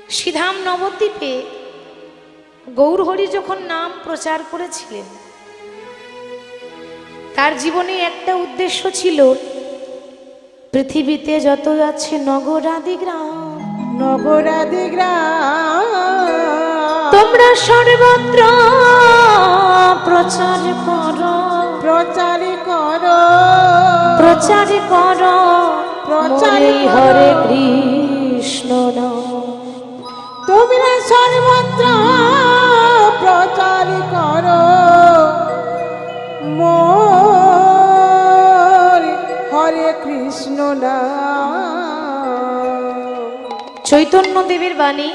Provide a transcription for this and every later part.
শ্রীধাম নবদ্বীপে গৌরহরি যখন নাম প্রচার করেছিলেন, তার জীবনে একটা উদ্দেশ্য ছিল, পৃথিবীতে যত আছে নগরাদি গ্রাম, নগরাদি গ্রাম তোমরা সর্বত্র প্রচার করো, প্রচার করো, প্রচার করো, প্রচার মোরে করো। হরে কৃষ্ণ নাম। তোমরা সর্বত্র প্রচার করো, মোর হরে কৃষ্ণ নাম। চৈতন্য দেবের বাণী,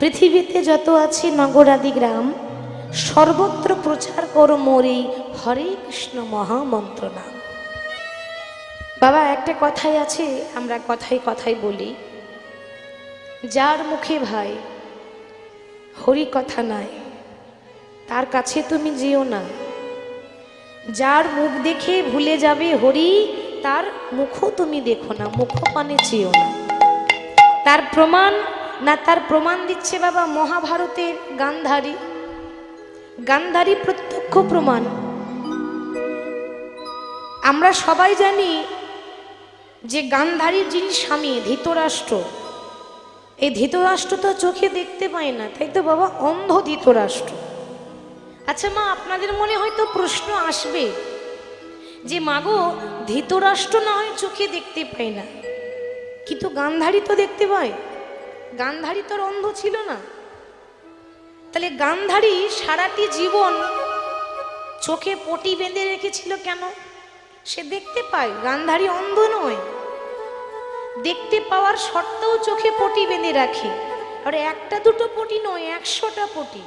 পৃথিবীতে যত আছে নগরাদি গ্রাম, সর্বত্র প্রচার করো মোর এই হরে কৃষ্ণ মহামন্ত্র নাম। বাবা, একটা কথাই আছে, আমরা কথাই কথাই বলি, যার মুখে ভাই হরি কথা নাই, তার কাছে তুমি যেও না। যার মুখ দেখে ভুলে যাবে হরি, তার মুখও তুমি দেখো না, মুখপানে চেয়েও না। তার প্রমাণ না, তার প্রমাণ দিচ্ছে বাবা মহাভারতের গান্ধারী। গান্ধারী প্রত্যক্ষ প্রমাণ। আমরা সবাই জানি যে গান্ধারীর যিনি স্বামী ধৃতরাষ্ট্র, এই ধৃতরাষ্ট্র তো চোখে দেখতে পায় না, তাই তো বাবা, অন্ধ ধৃতরাষ্ট্র। আচ্ছা মা, আপনাদের মনে হয়তো প্রশ্ন আসবে যে মাগো, ধৃতরাষ্ট্র না হয় চোখে দেখতে পায় না, কিন্তু গান্ধারী তো দেখতে পায়। গান্ধারী তোর অন্ধ ছিল না? তাহলে গান্ধারী সারাটি জীবন চোখে পটি বেঁধে রেখেছিল কেন? সে দেখতে পায়, গান্ধারী অন্ধ নয়। দেখতে পাওয়ার সত্ত্বেও চোখে পটি বেঁধে রাখে। আর একটা দুটো পটি নয়, 100টা পটি।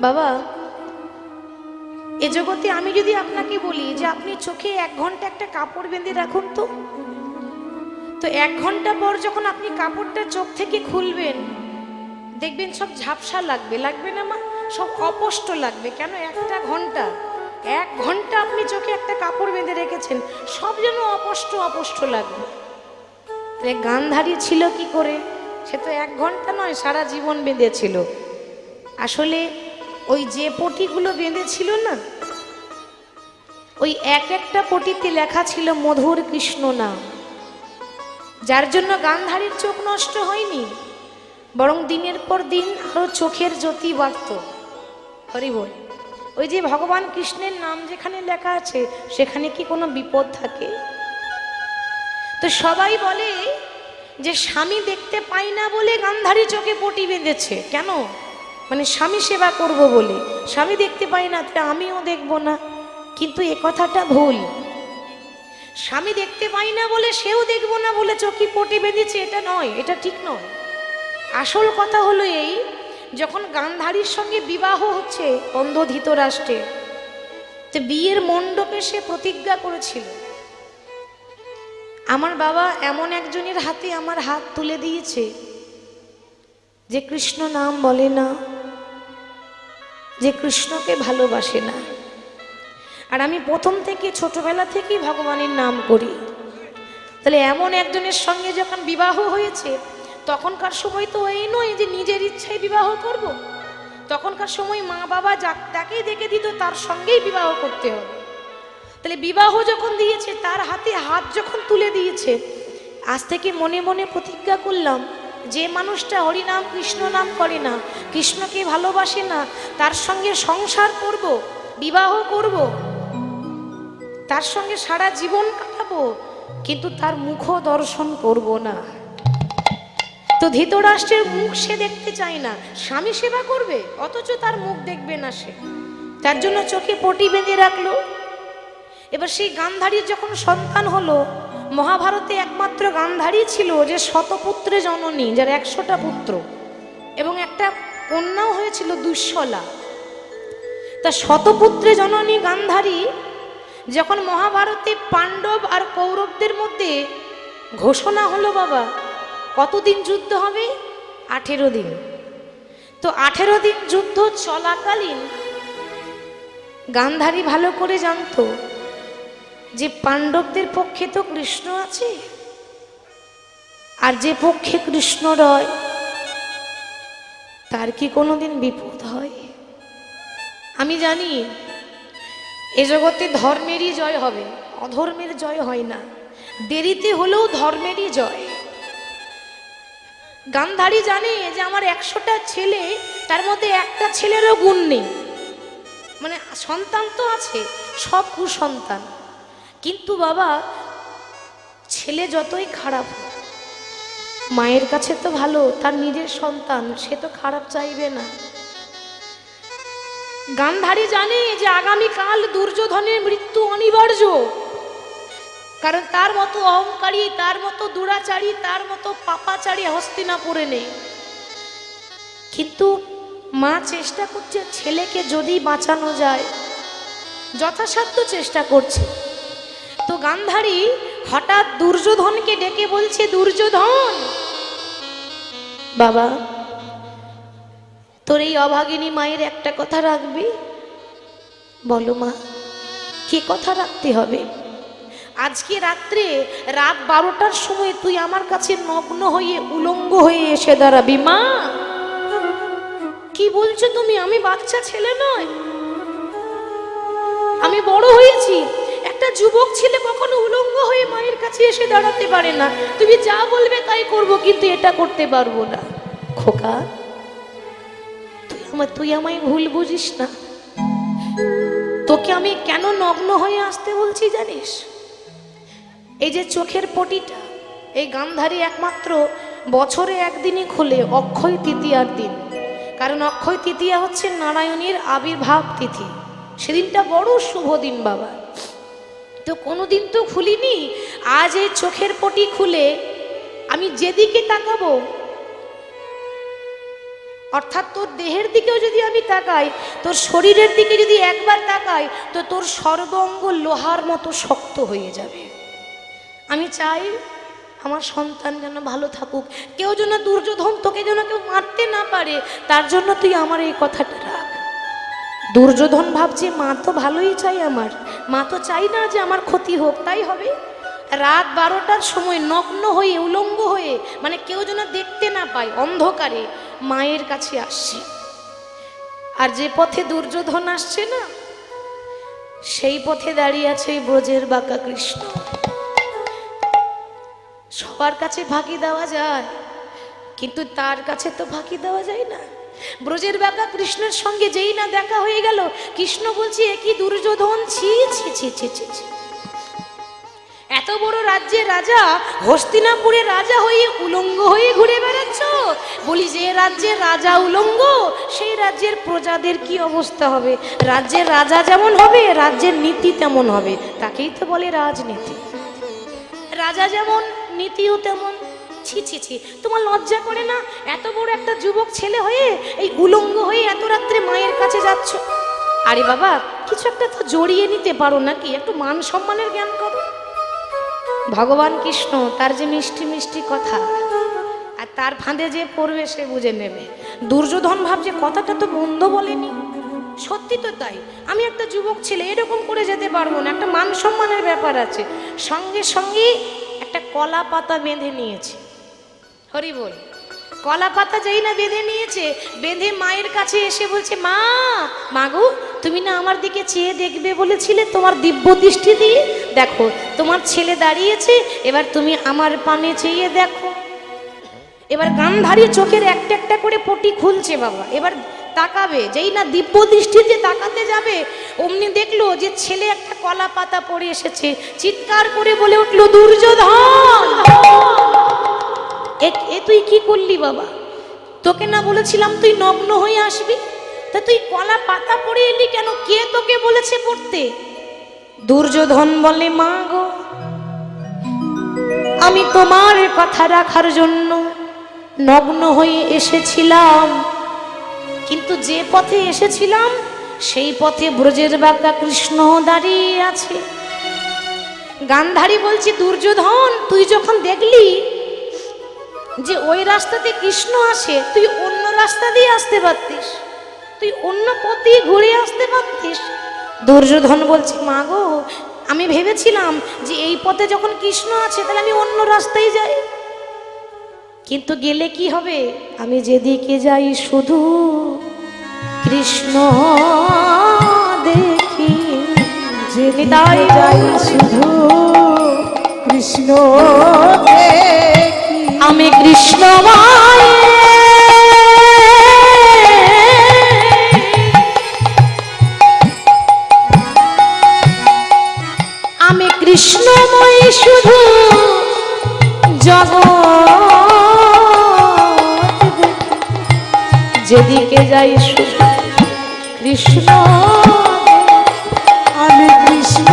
বাবা, এ জগতে আমি যদি আপনাকে বলি যে আপনি চোখে 1 ঘন্টা একটা কাপড় বেঁধে রাখুন, তো 1 ঘন্টা পর যখন আপনি কাপড়টা চোখ থেকে খুলবেন, দেখবেন সব ঝাপসা লাগবে, লাগবে না মা? সব অপষ্ট লাগবে। কেন? 1 ঘন্টা আপনি চোখে একটা কাপড় বেঁধে রেখেছেন, সব যেন অপষ্ট অপষ্ট লাগবে। তাহলে গান্ধারী ছিল কি করে? সে তো 1 ঘন্টা নয়, সারা জীবন বেঁধেছিল। আসলে ওই যে পটিগুলো বেঁধেছিল না, ওই একটা পটিতে লেখা ছিল মধুর কৃষ্ণ নাম। যার জন্য গান্ধারীর চোখ নষ্ট হয়নি, বরং দিনের পর দিন আরো চোখের জ্যোতি বাড়ত। হরি বল। ওই যে ভগবান কৃষ্ণের নাম যেখানে লেখা আছে, সেখানে কি কোনো বিপদ থাকে? তো সবাই বলে যে স্বামী দেখতে পাই না বলে গান্ধারী চোখে পটি বেঁধেছে। কেন? মানে স্বামী সেবা করব বলে। স্বামী দেখতে পাই না, তাহলে আমিও দেখব না। কিন্তু এ কথাটা ভুল। স্বামী দেখতে পাই না বলে সেও দেখব না বলে চোখে পটি বেঁধেছে, এটা নয়, এটা ঠিক নয়। আসল কথা হলো এই, যখন গান্ধারীর সঙ্গে বিবাহ হচ্ছে অন্ধ ধৃতরাষ্ট্রের, তো বিয়ের মণ্ডপে সে প্রতিজ্ঞা করেছিল, আমার বাবা এমন একজনের হাতে আমার হাত তুলে দিয়েছে যে কৃষ্ণ নাম বলে না, যে কৃষ্ণকে ভালোবাসে না। আর আমি প্রথম থেকে ছোটবেলা থেকেই ভগবানের নাম করি। তাহলে এমন একজনের সঙ্গে যখন বিবাহ হয়েছে, তখনকার সময় তো এই নয় যে নিজের ইচ্ছায় বিবাহ করব। তখনকার সময় মা বাবা যাকেই দেখে দিত তার সঙ্গেই বিবাহ করতে হবে। তাহলে বিবাহ যখন দিয়েছে, তার হাতে হাত যখন তুলে দিয়েছে, আজ থেকে মনে মনে প্রতিজ্ঞা করলাম, যে মানুষটা হরিনাম কৃষ্ণ নাম করে না, কৃষ্ণকে ভালোবাসে না, তার সঙ্গে সংসার করব, বিবাহ করব, তার সঙ্গে সারা জীবন কাটাবো, কিন্তু তার মুখ দর্শন করব না। তো ধৃতরাষ্ট্রের মুখ সে দেখতে চায় না, স্বামী সেবা করবে অথচ তার মুখ দেখবে না সে, তার জন্য চোখে পটি বেঁধে রাখলো। এবার সেই গান্ধারীর যখন সন্তান হলো, মহাভারতে একমাত্র গান্ধারী ছিল যে শতপুত্রে জননী, যার 100টা পুত্র, এবং একটা কন্যাও হয়েছিল দুঃশলা। তা শতপুত্রে জননী গান্ধারী যখন মহাভারতে পাণ্ডব আর কৌরবদের মধ্যে ঘোষণা হলো, বাবা কতদিন যুদ্ধ হবে? 18 দিন। তো 18 দিন যুদ্ধ চলাকালীন গান্ধারী ভালো করে জানতো যে পাণ্ডবদের পক্ষে তো কৃষ্ণ আছে, আর যে পক্ষে কৃষ্ণ রয় তার কি কোনোদিন বিপদ হয়? আমি জানি এ জগতে ধর্মেরই জয় হবে, অধর্মের জয় হয় না। দেরিতে হলেও ধর্মেরই জয়। গান্ধারী জানে যে আমার 100টা ছেলে, তার মধ্যে একটা ছেলেরও গুণ নেই, মানে সন্তান তো আছে, সব কুসন্তান। কিন্তু বাবা, ছেলে যতই খারাপ হোক, মায়ের কাছে তো ভালো, তার নিজের সন্তান, সে তো খারাপ চাইবে না। গান্ধারী জানে যে আগামীকাল দুর্যোধনের মৃত্যু অনিবার্য, কারণ তার মতো অহংকারী, তার মতো দুরাচারী, তার মতো পাপাচারী হস্তিনাপুরে নেই। কিন্তু মা চেষ্টা করছে ছেলেকে যদি বাঁচানো যায়, যথাসাধ্য চেষ্টা করছে। তো গান্ধারী হঠাৎ দুর্যোধনকে ডেকে বলছে, দুর্যোধন বাবা, তোর এই অভাগিনী মায়ের একটা কথা রাখবি? বলো মা, কি কথা রাখতে হবে? আজকে রাত্রে রাত 12টার সময় তুই আমার কাছে নগ্ন হয়ে উলঙ্গ হয়ে এসে দাঁড়াবি। মা, কি বলছো তুমি? আমি বাচ্চা ছেলে নয়, আমি বড় হয়েছি। একটা যুবক ছেলে কখনো উলঙ্গ হয়ে মায়ের কাছে এসে দাঁড়াতে পারে না। তুমি যা বলবে তাই করব, কিন্তু এটা করতে পারবো না। খোকা, তুই আমায় ভুল বুঝিস না। তোকে আমি কেন নগ্ন হয়ে আসতে বলছি জানিস? এই যে চোখের পটিটা, এই গান্ধারী একমাত্র বছরে একদিনই খোলে, অক্ষয় তৃতীয়ার দিন। কারণ অক্ষয় তৃতীয়া হচ্ছে নারায়ণের আবির্ভাব তিথি, সেদিনটা বড় শুভ দিন বাবা। তো কোনোদিন তো খুলিনি, আজ এই চোখের পটি খুলে আমি যেদিকে তাকাবো, অর্থাৎ তোর দেহের দিকেও যদি আমি তাকাই, তোর শরীরের দিকে যদি একবার তাকাই, তো তোর সর্বাঙ্গ লোহার মতো শক্ত হয়ে যাবে। আমি চাই আমার সন্তান যেন ভালো থাকুক, কেউ যেন দুর্যোধন তোকে যেন কেউ মারতে না পারে, তার জন্য তুই আমার এই কথাটা রাখ। দুর্যোধন ভাবছে মা তো ভালোই চাই আমার, মা তো চাই না যে আমার ক্ষতি হোক, তাই হবে। রাত 12টার সময় নগ্ন হয়ে উলঙ্গ হয়ে, মানে কেউ যেন দেখতে না পায়, অন্ধকারে মায়ের কাছে আসছে। আর যে পথে দুর্যোধন আসছে না, সেই পথে দাঁড়িয়ে আছে ব্রজের বাঁকা কৃষ্ণ। সবার কাছে ফাঁকি দেওয়া যায়, কিন্তু তার কাছে তো ফাঁকি দেওয়া যায় না। ব্রজের বাঁকা কৃষ্ণের সঙ্গে যেই না দেখা হয়ে গেল, কৃষ্ণ বলছে, এ কি দুর্যোধন, ছি ছি ছি ছি ছি ছি। এত বড় রাজ্যের রাজা, হস্তিনাপুরের রাজা হয়ে উলঙ্গ হয়ে ঘুরে বেড়াচ্ছ। বলি, যে রাজ্যের রাজা উলঙ্গ, সেই রাজ্যের প্রজাদের কি অবস্থা হবে? রাজ্যের রাজা যেমন হবে, রাজ্যের নীতি তেমন হবে, তাকেই তো বলে রাজনীতি। রাজা যেমন, নীতিও তেমন। ছি ছি ছি, তোমার লজ্জা করে না? এত বড় একটা যুবক ছেলে হয়ে এই উলঙ্গ হয়ে এত রাত্রে মায়ের কাছে যাচ্ছ। আরে বাবা, কিছু একটা তো জড়িয়ে নিতে পারো নাকি? একটু মান সম্মানের জ্ঞান করো। ভগবান কৃষ্ণ, তার যে মিষ্টি মিষ্টি কথা, আর তার ফাঁদে যে পড়বে সে বুঝে নেবে। দুর্যোধন ভাবছে কথাটা তো মন্দ বলেনি, সত্যি তো তাই। আমি একটা যুবক ছেলে, এরকম করে যেতে পারবো না, একটা মান সম্মানের ব্যাপার আছে। সঙ্গে সঙ্গে একটা কলা পাতা বেঁধে নিয়েছে। হরি বল। কলা পাতা যেই না বেঁধে নিয়েছে, বেঁধে মায়ের কাছে এসে বলছে, মা, মাগো, তুমি না আমার দিকে চেয়ে দেখবে বলেছিলে, তোমার দিব্য দৃষ্টি দিয়ে দেখো, তোমার ছেলে দাঁড়িয়েছে, এবার তুমি আমার পানে চেয়ে দেখো। এবার গান্ধারী চোখের একটা একটা করে পটি খুলছে বাবা, এবার তাকাবে। যেই না দিব্য দৃষ্টিতে তাকাতে যাবে, অমনি দেখলো যে ছেলে একটা কলা পাতা পড়ে এসেছে। চিৎকার করে বলে উঠলো, দুর্যোধন, এ তুই কি করলি বাবা? তোকে না বলেছিলাম তুই নগ্ন হয়ে আসবি? তা তুই কলা পাতা পড়ে এলি কেন? কে তোকে বলেছে পড়তে? দুর্যোধন বলে, মা গো, আমি তোমার কথা রাখার জন্য নগ্ন হয়ে এসেছিলাম, কিন্তু যে পথে এসেছিলাম সেই পথে ব্রজের বাঁকা কৃষ্ণ দাঁড়িয়ে আছে। গান্ধারী বলছি, দুর্যোধন, তুই যখন দেখলি যে ওই রাস্তাতে কৃষ্ণ আসে, তুই অন্য রাস্তা দিয়ে আসতে পারতিস, তুই অন্য পথ দিয়ে ঘুরে আসতে পারতিস। দুর্যোধন বলছে, মা গো, আমি ভেবেছিলাম যে এই পথে যখন কৃষ্ণ আছে, তাহলে আমি অন্য রাস্তায় যাই। কিন্তু গেলে কি হবে? আমি যেদিকে যাই শুধু কৃষ্ণ দেখি, যেদিকে যাই শুধু কৃষ্ণ দেখি। আমি কৃষ্ণ আমি কৃষ্ণময় শুধু জগৎ, যেদিকে যাই শুধু কৃষ্ণ। আমি কৃষ্ণ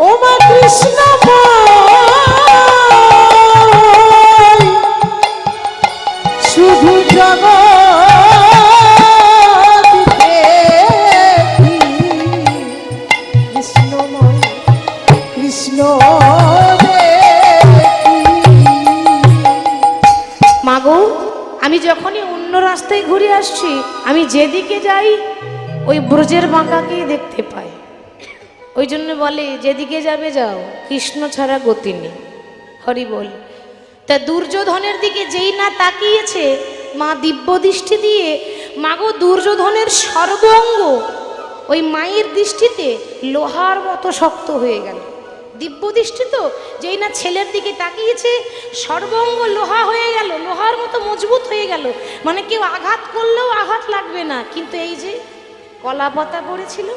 ও মা কৃষ্ণ শুধু জগৎ দেখি। কৃষ্ণময় কৃষ্ণ মাগো, আমি যখনই অন্য রাস্তায় ঘুরে আসছি, আমি যেদিকে যাই ওই ব্রজের বাঁকাকেই দেখতে পাই। ওই জন্য বলে যেদিকে যাবে যাও, কৃষ্ণ ছাড়া গতি নেই। হরি বল। তা দুর্যোধনের দিকে যেই না তাকিয়েছে মা দিব্য দৃষ্টি দিয়ে, মাগো দুর্যোধনের সর্বাঙ্গ ওই মায়ের দৃষ্টিতে লোহার মতো শক্ত হয়ে গেল। দিব্য দৃষ্টি তো, যেই না ছেলের দিকে তাকিয়েছে সর্বাঙ্গ লোহা হয়ে গেল, লোহার মতো মজবুত হয়ে গেল। মানে কেউ আঘাত করলেও আঘাত লাগবে না। কিন্তু এই যে কলা পাতা পড়েছিল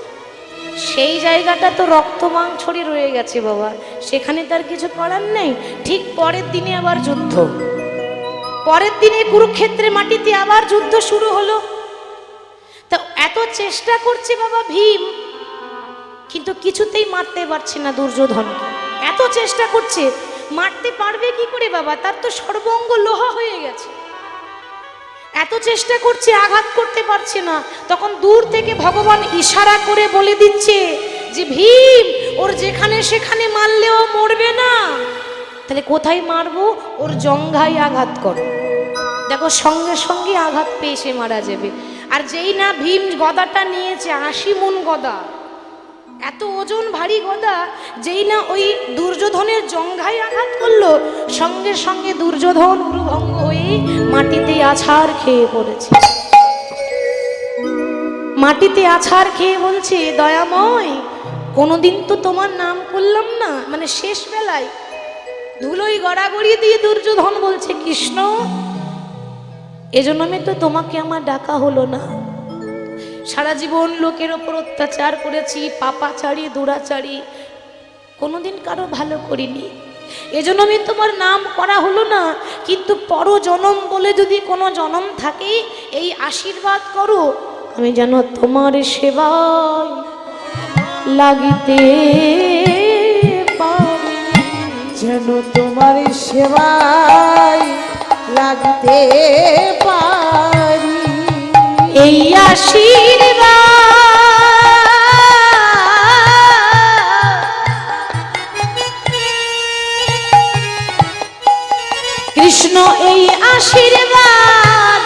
সেই জায়গাটা তো রক্তমাং ছড়িয়ে রয়ে গেছে বাবা, সেখানে তার কিছু করার নেই। ঠিক পরের দিনে আবার যুদ্ধ, পরের দিনে কুরুক্ষেত্রে মাটিতে আবার যুদ্ধ শুরু হলো। তা এত চেষ্টা করছে বাবা ভীম, কিন্তু কিছুতেই মারতে পারছে না দুর্যোধনকে। এত চেষ্টা করছে, মারতে পারবে কি করে বাবা? তার তো সর্বাঙ্গ লোহা হয়ে গেছে। এত চেষ্টা করছে, আঘাত করতে পারছে না। তখন দূর থেকে ভগবান ইশারা করে বলে দিচ্ছে যে ভীম, ওর যেখানে সেখানে মারলেও মরবে না, তাহলে কোথায় মারবো? ওর জঙ্ঘায় আঘাত করো। দেখো সঙ্গে সঙ্গে আঘাত পেয়ে সে মারা যাবে। আর যেই না ভীম গদাটা নিয়েছে, 80 মণ গদা, এত ওজন ভারী গদা, যেই না ওই দুর্যোধনের জঙ্ঘায় আঘাত করলো, সঙ্গে সঙ্গে দুর্যোধন উরুভঙ্গ হয়ে মাটিতে আছাড় খেয়ে পড়েছে। মাটিতে আছাড় খেয়ে বলছে, দয়াময়, কোনোদিন তো তোমার নাম করলাম না। মানে শেষ বেলায় ধুলোই গড়াগড়ি দিয়ে দুর্যোধন বলছে, কৃষ্ণ, এজন্য আমি তো তোমাকে আমার ডাকা হলো না। সারা জীবন লোকের ওপর অত্যাচার করেছি, পাপাচারী দুরাচারী, কোনোদিন কারো ভালো করিনি, এজন্য আমি তোমার নাম করা হলো না। কিন্তু পর জনম বলে যদি কোনো জনম থাকে, এই আশীর্বাদ করো আমি যেন তোমার সেবায় লাগিতে পারি, যেন তোমার সেবায় লাগতে পারি। এই আশীর্বাদ কৃষ্ণ, এই আশীর্বাদ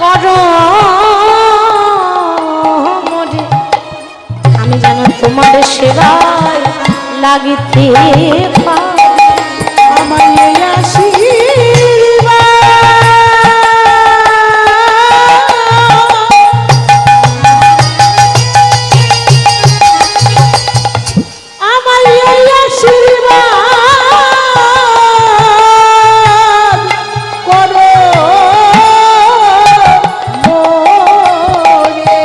করো মোরে, আমি যেন তোমার সেবায় লাগিতে পারি। আমার এই আশীর্বাদ করো মোরে,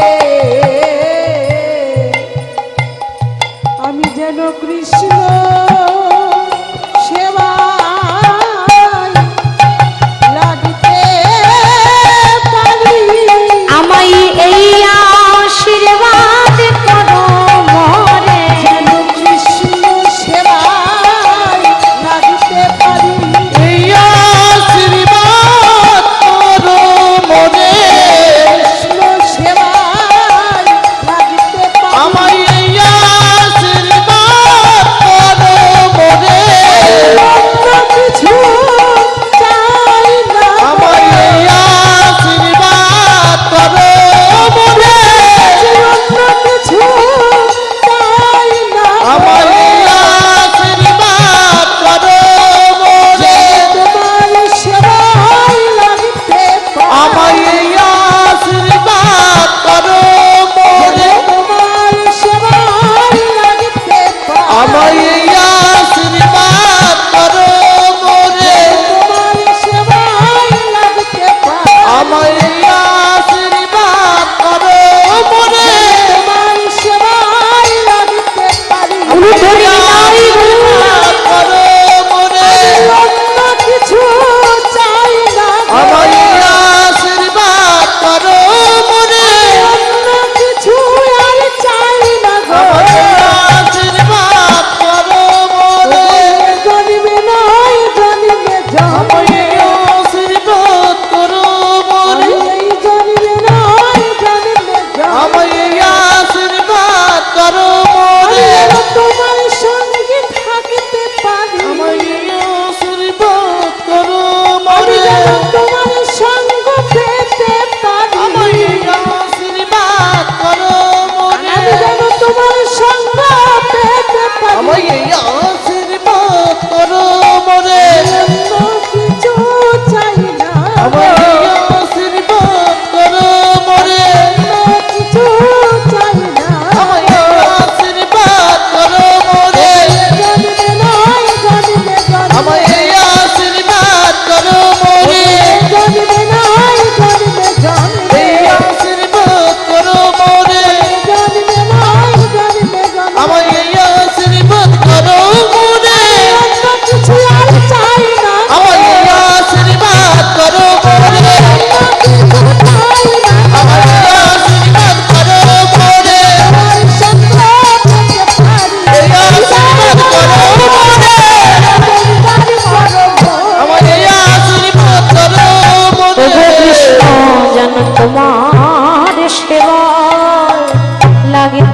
আমি যেন কৃষ্ণ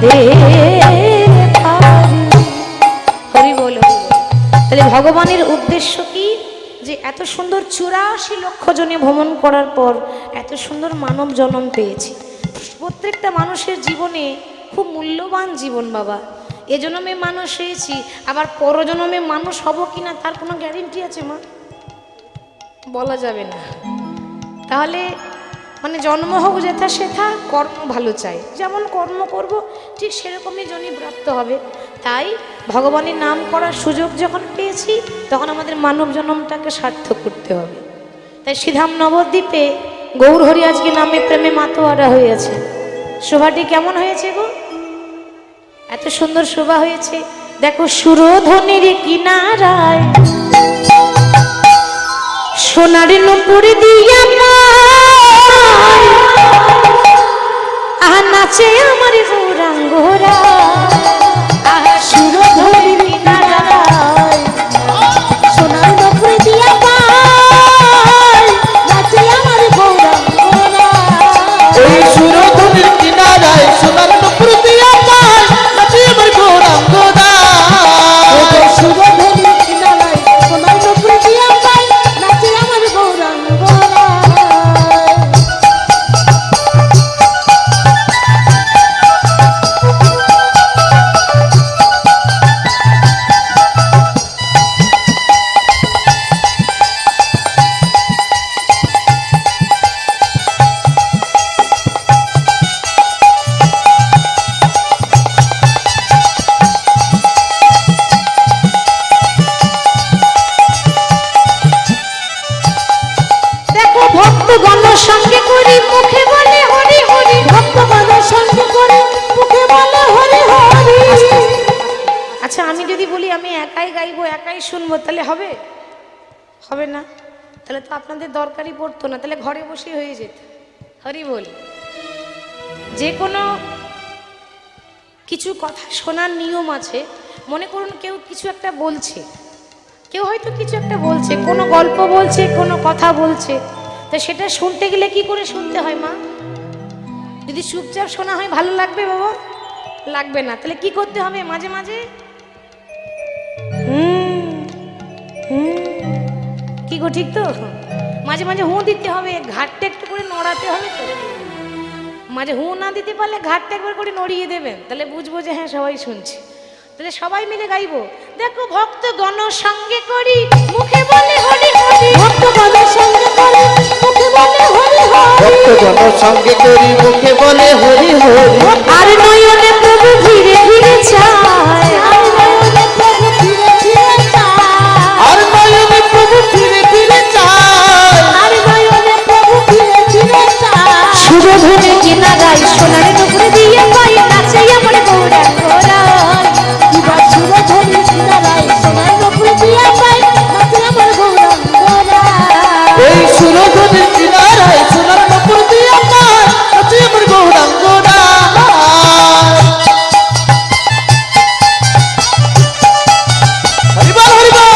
লাগতে পারি। হরি বল, হরি বল। তাহলে ভগবানের উদ্দেশ্য কি? যে এত সুন্দর 84 লক্ষ জনে ভ্রমণ করার পর এত সুন্দর মানব জন্ম পেয়েছি। প্রত্যেকটা মানুষের জীবনে খুব মূল্যবান জীবন বাবা। এ জন্মে মানুষ হয়েছি, আবার পরজন্মে মানুষ হব কিনা তার কোনো গ্যারেন্টি আছে মা? বলা যাবে না। তাহলে মানে জন্ম হোক যেথা সেথা, কর্ম ভালো চাই, যেমন কর্ম করব ঠিক সেরকমই জনই প্রাপ্ত হবে। তাই ভগবানের নাম করার সুযোগ যখন পেয়েছি তখন আমাদের মানব জন্মটাকে সার্থক করতে হবে। তাই শ্রীধাম নবদ্বীপে গৌরহরি আজকে নামে প্রেমে মাতোয়ারা হয়েছে। শোভাটি কেমন হয়েছে গো? এত সুন্দর শোভা হয়েছে। দেখো সুরধনির কিনারায় সোনার নুপুর দিয়া আহা নাচে আমার গৌরাঙ্গরা, আহা সুরধনির কিনারায় সোনার নপুর দিয়া পায় নাচে আমার গৌরাঙ্গরা। ওই সুরধনির কিনারায় সোনার নুপুর দিয়া পায় নাচে আমার গৌরাঙ্গরা। সুরধনির কিনারায় সোনার নপুর দিয়া পায় নাচে আমার গৌরাঙ্গরা। দেখো ভক্তগণ সঙ্গে করি মুখে বলে হরি হরি। ভক্তগণের সঙ্গে করে মুখে বলে হরি হরি। আচ্ছা আমি যদি বলি আমি একাই গাইবো একাই শুনবো তাহলে হবে? হবে না। তাহলে তো আপনাদের দরকারই পড়তো না, তাহলে ঘরে বসে হয়ে যেত। হরি বল। যে কোনো কিছু কথা শোনার নিয়ম আছে। মনে করুন কেউ কিছু একটা বলছে, কেউ হয়তো কিছু একটা বলছে, কোনো গল্প বলছে, কোনো কথা বলছে, তো সেটা শুনতে গেলে কি করে শুনতে হয় মা? যদি চুপচাপ শোনা হয় ভালো লাগবে বাবা? লাগবে না। তাহলে কি করতে হবে? মাঝে মাঝে কি গো, ঠিক তো? মাঝে মাঝে হু দিতে হবে, ঘাটটা একটু করে নড়াতে হবে। তো মাঝে হু না দিতে পারলে ঘাটটা একবার করে নড়িয়ে দেবেন, তাহলে বুঝবো যে হ্যাঁ সবাই শুনছে। তাহলে সবাই মিলে গাইবো। দেখো ভক্তগণ সঙ্গে করি মুখে বলে হরি হরি। ভক্তগণের সঙ্গে করে মুখে বলে হরি হরি। ভক্তগণ সঙ্গে করি মুখে বলে হরি হরি। আর নয়নে প্রভু ধীরে ধীরে চায়, আর নয়নে প্রভু ফিরে ফিরে চায়। আর নয়নে প্রভু ফিরে ফিরে চায়। আর নয়নে প্রভু ফিরে ফিরে চায়। সুরধনে কিনারায় সোনার নুপুর দিয়ে পাই নাচে আমার গৌরাঙ্গরা। দিবা সুরধনির কিনারায় সোনার নপুর দিয়া পায় নাচে আমার গৌরাঙ্গরা। ওই সুরধনির কিনারায় সোনার নুপুর দিয়া পায় নাচে আমার গৌরাঙ্গরা। হরি বল, হরি বল।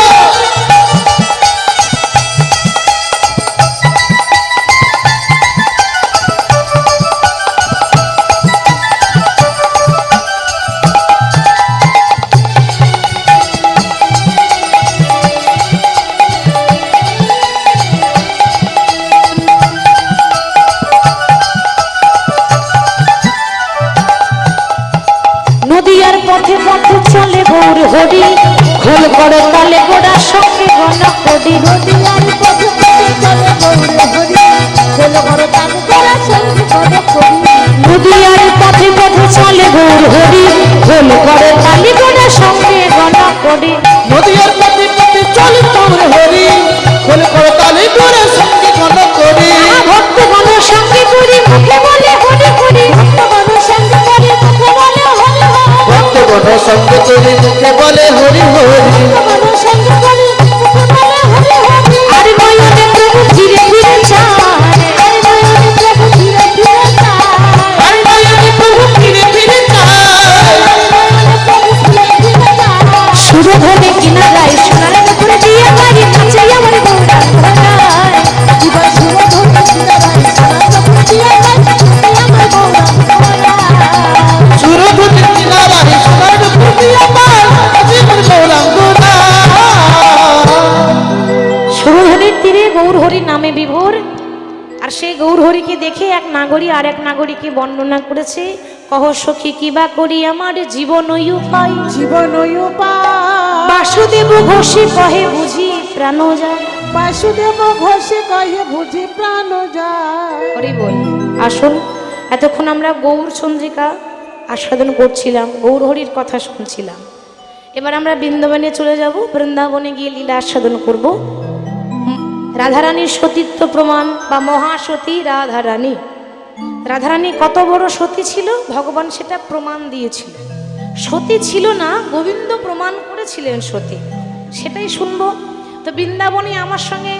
নদিয়ার পথে পথে চলে গৌর হরি, খোল করে তালে গোড়া সঙ্গে গণ করি। নদিয়ার পথে পথে চলে গৌর হরি, খোল ঘর তাল করা সঙ্গে করে করি। নদিয়ার পথে পথে চলে গৌর হরি, খোল করে তালে গোড়া সঙ্গে গণ করি। নদিয়ার পথে পথে চলে গৌর হরি, খোল করে তালি করে সঙ্গে গণ করি। ভক্তগণ সঙ্গে করি মুখে বলে হরি হরি। ভক্তগণের সঙ্গে করে মুখে বলে হরি হরি। ভক্তগণ সঙ্গে করি মুখে বলে হরি হরি। ভক্তগণের সঙ্গে করে মুখে বলে হরি হরি। আর নয়নে প্রভু ধীরে ধীরে চায়, আর নয়নে প্রভু ফিরে ফিরে চায়। আর নয়নে প্রভু ফিরে ফিরে চায়। আর নয়নে প্রভু ফিরে ফিরে চায়। সুরধনে কিনারায় সোনার নুপুর দিয়ে পাই নাচে আমার গৌরাঙ্গরা। দিবা সুরধনির কিনারায় সোনার নপুর দিয়া পায় নাচে আমার গৌরাঙ্গরা। সুরধনির নামে বিভোর। আর সেই গৌরহরিকে দেখে এক নাগরী আর এক নাগরীকে বর্ণনা করেছে, কহ সখী কিবা করি আমার জীবন উপায়, জীবন উপায়। বাসুদেব ঘোষে কহে বুঝি প্রাণ যায়। বাসুদেব ঘোষে কহে বুঝি প্রাণ যায়। হরি বল। আসুন, এতক্ষণ আমরা গৌর চন্দ্রিকা আস্বাদন করছিলাম, গৌরহরির কথা শুনছিলাম। এবার আমরা বৃন্দাবনে চলে যাব, বৃন্দাবনে গিয়ে লীলা আস্বাদন করব। রাধারানীর সতীত্ব প্রমাণ বা মহাসতী রাধারানী। রাধারানী কত বড় সতী ছিল ভগবান সেটা প্রমাণ দিয়েছিল। সতী ছিল না, গোবিন্দ প্রমাণ করেছিলেন সতী, সেটাই শুনবো। তো বৃন্দাবনে আমার সঙ্গে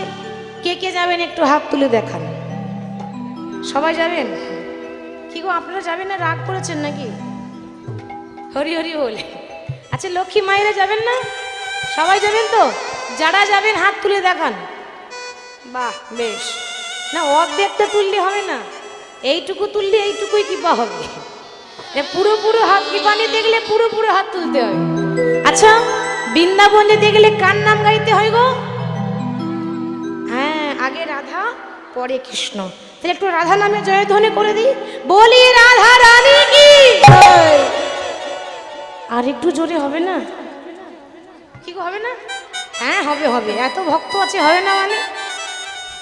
কে কে যাবেন একটু হাত তুলে দেখান। সবাই যাবেন? কি গো, আপনারা যাবেন না? রাগ করেছেন নাকি? হরি হরি বলে। আচ্ছা, লক্ষ্মী মায়েরা যাবেন না? সবাই যাবেন তো? যারা যাবেন হাত তুলে দেখান। বাহ, বেশ। না, অর্ধেকটা তুললে হবে না, এইটুকু তুললে এইটুকুই কিপা হবে। পুরো পুরো হাত কিপানি দেখলে পুরো পুরো হাত তুলতে হবে। আচ্ছা, বৃন্দাবনে দেখলে কার নাম গাইতে হয় গো? হ্যাঁ, আগে রাধা পরে কৃষ্ণ। তাহলে একটু রাধা নামে জয়ধ্বনি করে দিই, বলি রাধা রানী কি। আর একটু জোরে হবে না? কি গো, হবে না? হ্যাঁ, হবে হবে, এত ভক্ত আছে, হবে না মানে?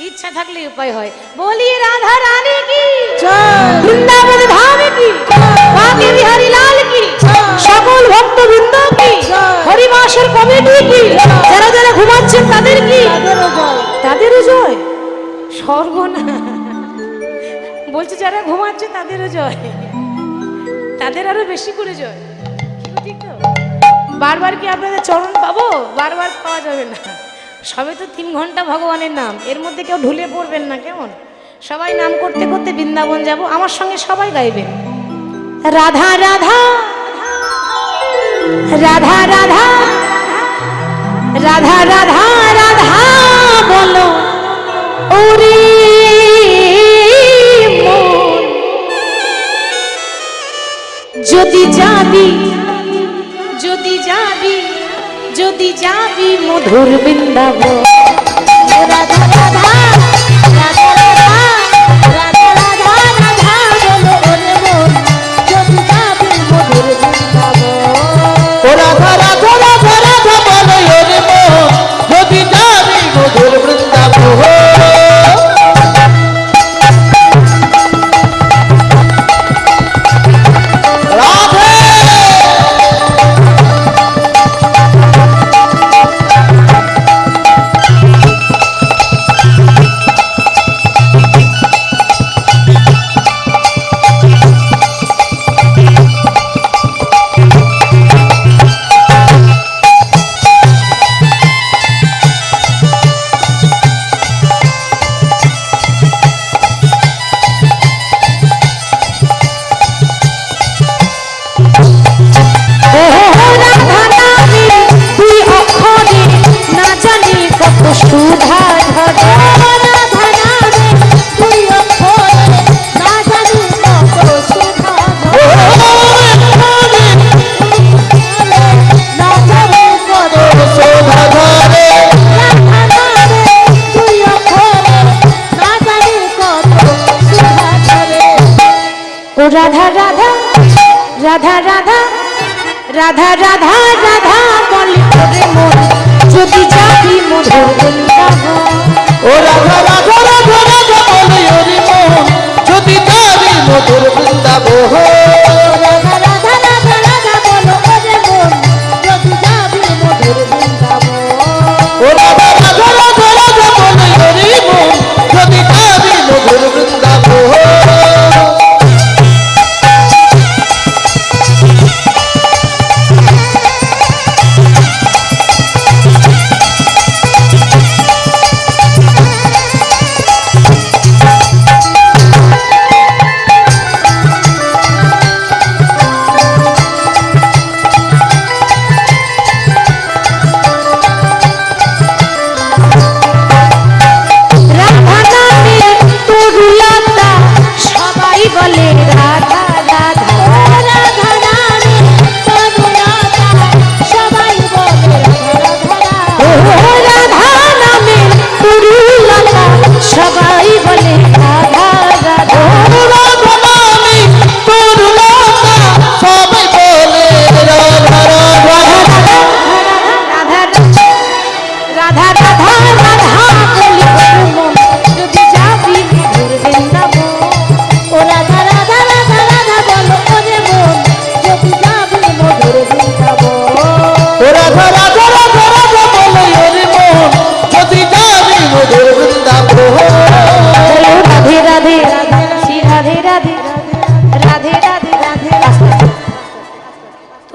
ইচ্ছা থাকলে উপায় হয়। বলি রাধা রানী কি, বৃন্দাবন ধাম কি, বাঁকে বিহারী লাল কি, সকল ভক্ত বৃন্দ কি, হরিবাসর কমিটি কি, যারা যারা ঘুমাচ্ছেন তাদের কি, তাদেরও জয়। সর্বনাশ, বলছে যারা ঘুমাচ্ছে তাদেরও জয়, তাদের আরো বেশি করে জয়। ঠিক তো? বারবার কি আপনাদের চরণ পাবো? বারবার পাওয়া যাবে না। সবে তো 3 ঘন্টা ভগবানের নাম, এর মধ্যে কেউ ঢুলে পড়বেন না, কেমন? সবাই নাম করতে করতে বৃন্দাবন যাব, আমার সঙ্গে সবাই গাইবেন। রাধা রাধা রাধা রাধা রাধা রাধা রাধা বলো ওরে মন, যদি যাবি যদি যাবি যদি যাবি মধুর বৃন্দাবন। রাধা রাধা রাধা রাধা রাধা রাধা রাধা বলো ওরে মন, যদি যাবি মধুর বৃন্দাবন। ও রাধা রাধা রাধা রাধা বলো ওরে মন, যদি যাবি মধুর বৃন্দাবন। সুধা ঝরে রাধা নামে তুই অক্ষরে না জানি কত সুধা ঝরে, না জানি কত শোভা ধরে। রাধা নামে তুই অক্ষরে না জানি কত সুধা ঝরে। ও রাধা রাধা রাধা রাধা রাধা রাধা রাধা বলে ওরে মন, যদি যাবি মধুর বৃন্দাবন। ও রাধা রাধা রাধা রাধা বলো ওরে মন, যদি যাবি মধুর বৃন্দাবন। রাধা রাধা রাধা রাধা বলো ওরে মন, যদি যাবি মধুর বৃন্দাবন। ও রাধা রাধা রাধা রাধা বলো ওরে মন, যদি যাবি মধুর বৃন্দাবন।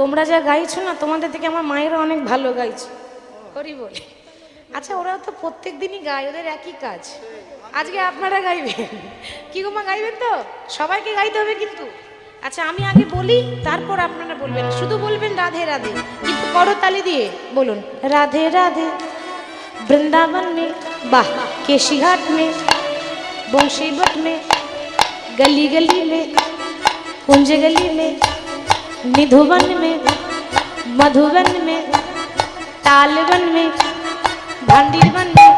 তোমরা যা গাইছো না, তোমাদের থেকে আমার মায়েরা অনেক ভালো গাইছে, হরি বলে। আচ্ছা, ওরা তো প্রত্যেক দিনই গায়, ওদের একই কাজ। আজকে আপনারা গাইবেন, কি গো মা, গাইবেন তো? সবাইকে গাইতে হবে কিন্তু। আচ্ছা, আমি আগে বলি, তারপর আপনারা বলবেন। শুধু বলবেন রাধে রাধে, কিন্তু করতালি দিয়ে বলুন রাধে রাধে। वृंदावन में, वाह, केशी घाट में, बंशी बट में, गली गली में, कुंज गली में, निधुवन में, मधुवन में, तालवन में, भांडीवन में,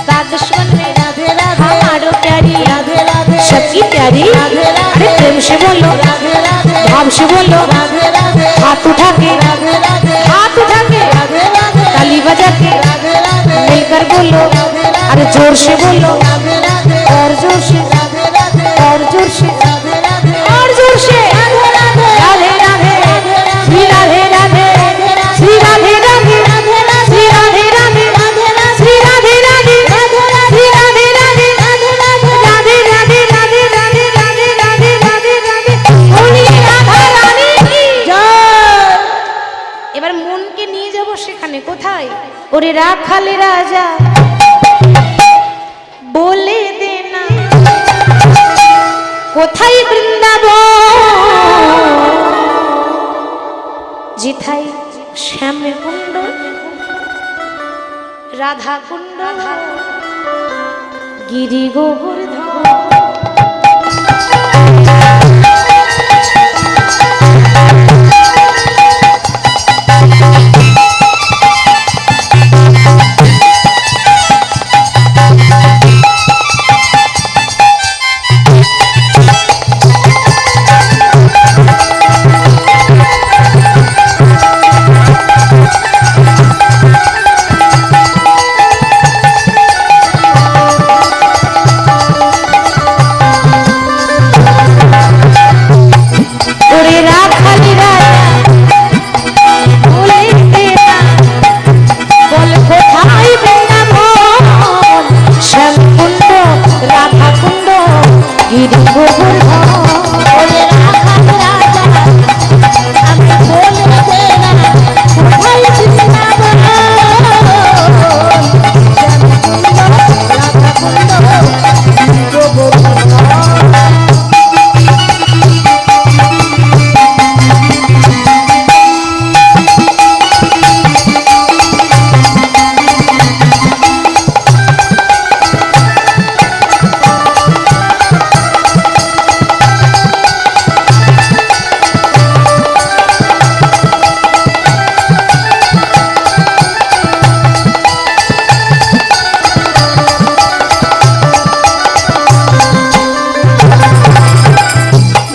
द्वादशवन में, राधे राधे हमारो प्यारी राधे राधे सबकी प्यारी। राधे राधे अरे प्रेम से बोलो, राधे राधे भाव से बोलो, राधे राधे हाथ उठा के, राधे राधे हाथ उठा के, राधे राधे ताली बजा के, राधे राधे मिलकर बोलो, अरे जोर से बोलो, राधे राधे और जोर से, राधे राधे और जोर से, राधे राधे और जोर से। राधे राधे राधे राधे, श्री राधे राधे, श्री राधे राधे, श्री राधे राधे, श्री राधे राधे, श्री राधे राधे, राधे राधे, राधे राधे, राधे राधे, राधे राधे, राधे। बोलिए राधा रानी की जय। এবার মনকে নিয়ে যাব সেখানে, কোথায়? ওরে রাখালে রাজা বলে দে না, কোথায় বৃন্দাবন, যেথায় শ্যাম কুণ্ড, রাধা কুণ্ড, গিরি গোবর্ধন। ওরে রাখালি রাজা বলে দে না, বল কোথায় বৃন্দাবন, শ্যামকুণ্ড, রাধাকুণ্ড, গিরি গোবর্ধন। ওরে রাখাল রাজা আমি বলে দে না, কোথায় বৃন্দাবন, শ্যামকুণ্ড, রাধাকুণ্ড, গোবর্ধন।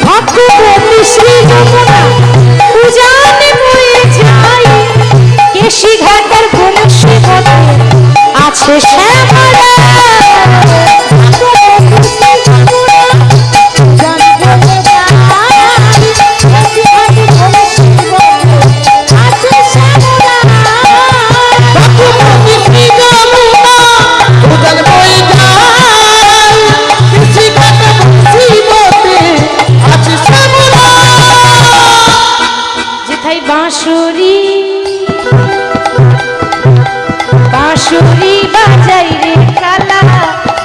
ভক্তপতি শ্রী যমুনা উজানে বয়ে যায়, কেশি ঘাটের বংশী বটে আছে শ্যামলা। ভক্তপতি শ্রী যমুনা উজান বয়ে যায়, কেশি ঘাটে বংশী বটে আছে শ্যামলা। যেথায় বাঁশুরি, বাঁশুরি বাজাই রে কালা,